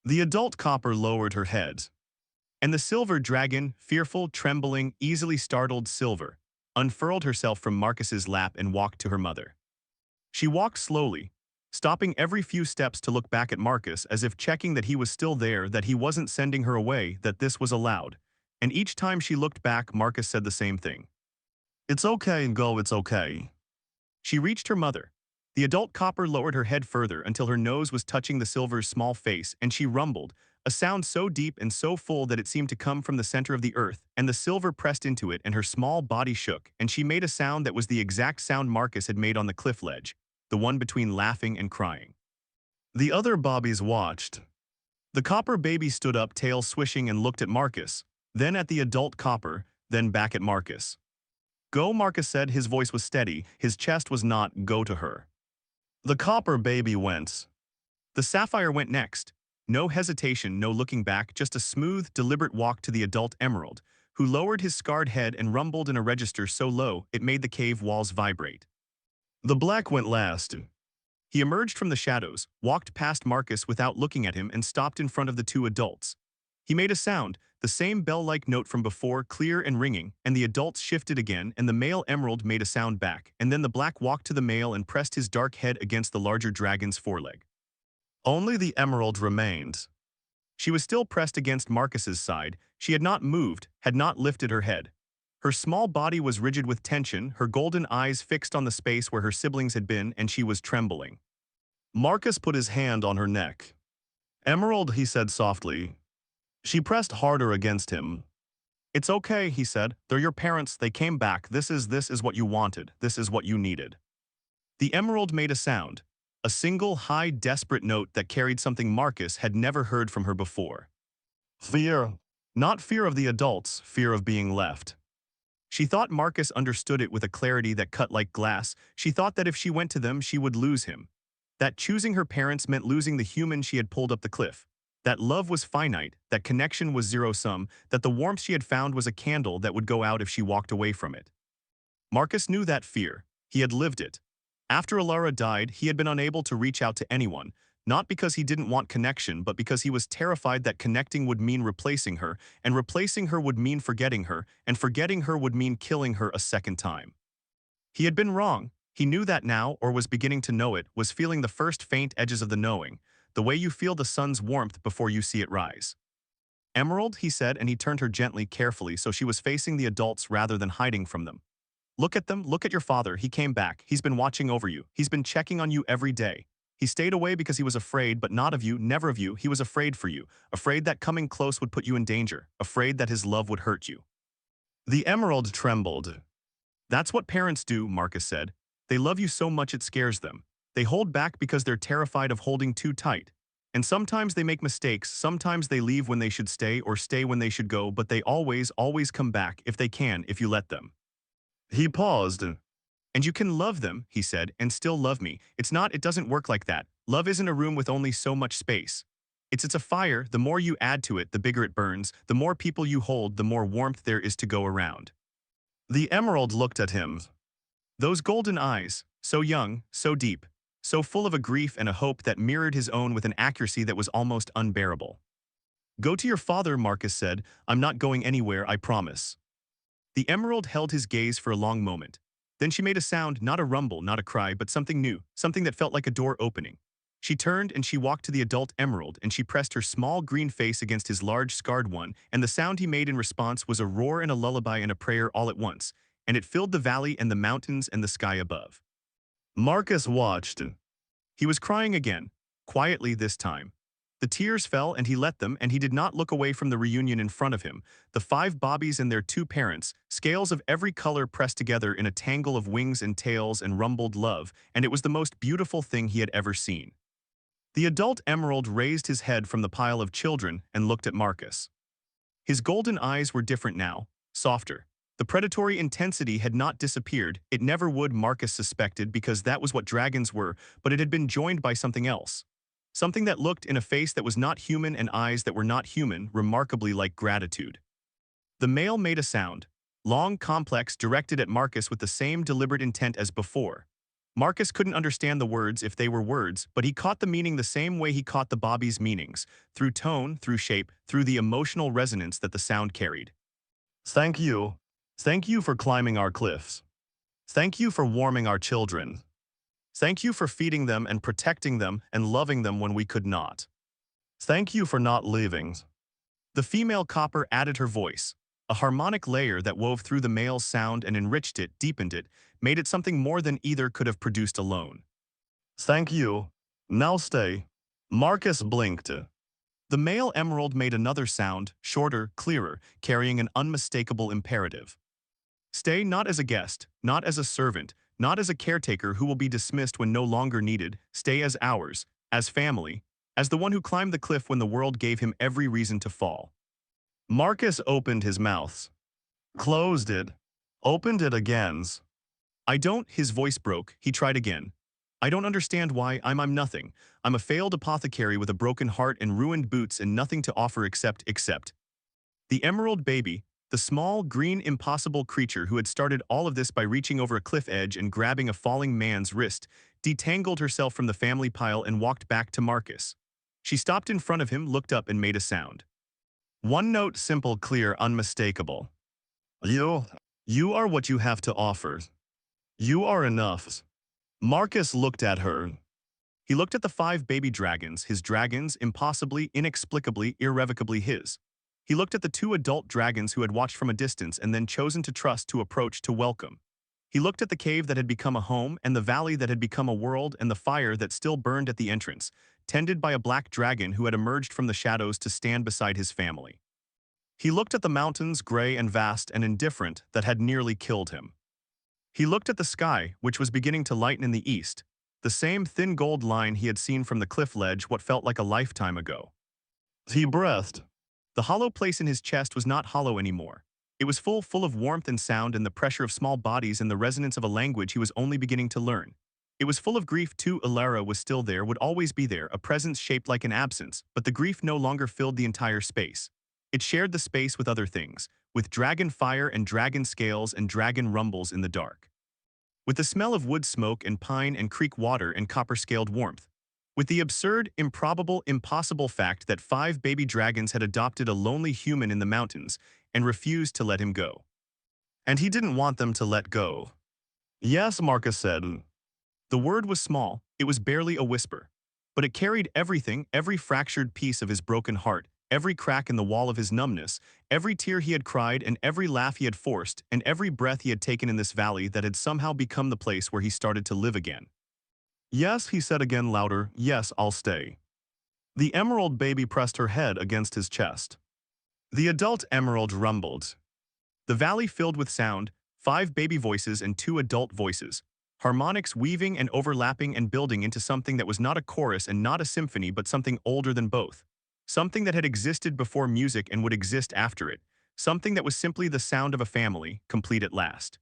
The adult copper lowered her head. And the silver dragon, fearful, trembling, easily startled Silver, unfurled herself from Marcus's lap and walked to her mother. She walked slowly, stopping every few steps to look back at Marcus as if checking that he was still there, that he wasn't sending her away, that this was allowed. And each time she looked back, Marcus said the same thing. "It's okay, go, it's okay." She reached her mother. The adult copper lowered her head further until her nose was touching the silver's small face, and she rumbled, a sound so deep and so full that it seemed to come from the center of the earth, and the silver pressed into it and her small body shook, and she made a sound that was the exact sound Marcus had made on the cliff ledge, the one between laughing and crying. The other bobbies watched. The copper baby stood up, tail swishing, and looked at Marcus, then at the adult copper, then back at Marcus. "Go," Marcus said. His voice was steady, his chest was not "go" to her. The copper baby went. The sapphire went next. No hesitation, no looking back, just a smooth, deliberate walk to the adult emerald, who lowered his scarred head and rumbled in a register so low it made the cave walls vibrate. The black went last. He emerged from the shadows, walked past Marcus without looking at him, and stopped in front of the two adults. He made a sound, the same bell-like note from before, clear and ringing, and the adults shifted again, and the male emerald made a sound back, and then the black walked to the male and pressed his dark head against the larger dragon's foreleg. Only the emerald remained. She was still pressed against Marcus's side. She had not moved, had not lifted her head. Her small body was rigid with tension, her golden eyes fixed on the space where her siblings had been, and she was trembling. Marcus put his hand on her neck. "Emerald," he said softly. She pressed harder against him. "It's okay," he said. "They're your parents, they came back. This is what you wanted. This is what you needed." The emerald made a sound, a single, high, desperate note that carried something Marcus had never heard from her before. Fear. Not fear of the adults, fear of being left. She thought Marcus understood it with a clarity that cut like glass. She thought that if she went to them, she would lose him. That choosing her parents meant losing the human she had pulled up the cliff. That love was finite, that connection was zero-sum, that the warmth she had found was a candle that would go out if she walked away from it. Marcus knew that fear. He had lived it. After Alara died, he had been unable to reach out to anyone, not because he didn't want connection, but because he was terrified that connecting would mean replacing her, and replacing her would mean forgetting her, and forgetting her would mean killing her a second time. He had been wrong. He knew that now, or was beginning to know it, was feeling the first faint edges of the knowing, the way you feel the sun's warmth before you see it rise. "Emerald," he said, and he turned her gently, carefully, so she was facing the adults rather than hiding from them. "Look at them, look at your father. He came back. He's been watching over you. He's been checking on you every day. He stayed away because he was afraid, but not of you, never of you. He was afraid for you, afraid that coming close would put you in danger, afraid that his love would hurt you." The emerald trembled. "That's what parents do," Marcus said. "They love you so much it scares them. They hold back because they're terrified of holding too tight. And sometimes they make mistakes, sometimes they leave when they should stay or stay when they should go, but they always, always come back if they can, if you let them." He paused. "And you can love them," he said, "and still love me. It doesn't work like that. Love isn't a room with only so much space. It's a fire. The more you add to it, the bigger it burns. The more people you hold, the more warmth there is to go around." The emerald looked at him. Those golden eyes, so young, so deep, so full of a grief and a hope that mirrored his own with an accuracy that was almost unbearable. "Go to your father," Marcus said. "I'm not going anywhere, I promise." The emerald held his gaze for a long moment. Then she made a sound, not a rumble, not a cry, but something new, something that felt like a door opening. She turned and she walked to the adult emerald, and she pressed her small green face against his large scarred one, and the sound he made in response was a roar and a lullaby and a prayer all at once, and it filled the valley and the mountains and the sky above. Marcus watched. He was crying again, quietly this time. The tears fell and he let them, and he did not look away from the reunion in front of him, the 5 bobbies and their 2 parents, scales of every color pressed together in a tangle of wings and tails and rumbled love, and it was the most beautiful thing he had ever seen. The adult emerald raised his head from the pile of children and looked at Marcus. His golden eyes were different now, softer. The predatory intensity had not disappeared. It never would, Marcus suspected, because that was what dragons were, but it had been joined by something else. Something that looked in a face that was not human and eyes that were not human, remarkably like gratitude. The male made a sound, long, complex, directed at Marcus with the same deliberate intent as before. Marcus couldn't understand the words if they were words, but he caught the meaning the same way he caught the Bobby's meanings, through tone, through shape, through the emotional resonance that the sound carried. Thank you. Thank you for climbing our cliffs. Thank you for warming our children. Thank you for feeding them and protecting them and loving them when we could not. Thank you for not leaving. The female copper added her voice, a harmonic layer that wove through the male's sound and enriched it, deepened it, made it something more than either could have produced alone. Thank you. Now stay. Marcus blinked. The male emerald made another sound, shorter, clearer, carrying an unmistakable imperative. Stay not as a guest, not as a servant, not as a caretaker who will be dismissed when no longer needed, stay as ours, as family, as the one who climbed the cliff when the world gave him every reason to fall. Marcus opened his mouth, closed it, opened it again. I don't, his voice broke, he tried again. I don't understand why, I'm nothing. I'm a failed apothecary with a broken heart and ruined boots and nothing to offer except. The emerald baby, the small, green, impossible creature who had started all of this by reaching over a cliff edge and grabbing a falling man's wrist, detangled herself from the family pile and walked back to Marcus. She stopped in front of him, looked up and made a sound. One note, simple, clear, unmistakable. You are what you have to offer. You are enough. Marcus looked at her. He looked at the 5 baby dragons, his dragons, impossibly, inexplicably, irrevocably his. He looked at the 2 adult dragons who had watched from a distance and then chosen to trust, to approach, to welcome. He looked at the cave that had become a home and the valley that had become a world and the fire that still burned at the entrance, tended by a black dragon who had emerged from the shadows to stand beside his family. He looked at the mountains, gray and vast and indifferent, that had nearly killed him. He looked at the sky, which was beginning to lighten in the east, the same thin gold line he had seen from the cliff ledge what felt like a lifetime ago. He breathed. The hollow place in his chest was not hollow anymore. It was full of warmth and sound and the pressure of small bodies and the resonance of a language he was only beginning to learn. It was full of grief too. Alara was still there, would always be there, a presence shaped like an absence, but the grief no longer filled the entire space. It shared the space with other things, with dragon fire and dragon scales and dragon rumbles in the dark. With the smell of wood smoke and pine and creek water and copper-scaled warmth. With the absurd, improbable, impossible fact that 5 baby dragons had adopted a lonely human in the mountains and refused to let him go. And he didn't want them to let go. Yes, Marcus said. The word was small, it was barely a whisper. But it carried everything, every fractured piece of his broken heart, every crack in the wall of his numbness, every tear he had cried and every laugh he had forced and every breath he had taken in this valley that had somehow become the place where he started to live again. Yes, he said again louder, yes, I'll stay. The emerald baby pressed her head against his chest. The adult emerald rumbled. The valley filled with sound, 5 baby voices and 2 adult voices, harmonics weaving and overlapping and building into something that was not a chorus and not a symphony but something older than both. Something that had existed before music and would exist after it. Something that was simply the sound of a family, complete at last.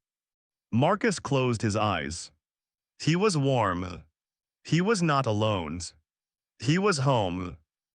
Marcus closed his eyes. He was warm. He was not alone. He was home.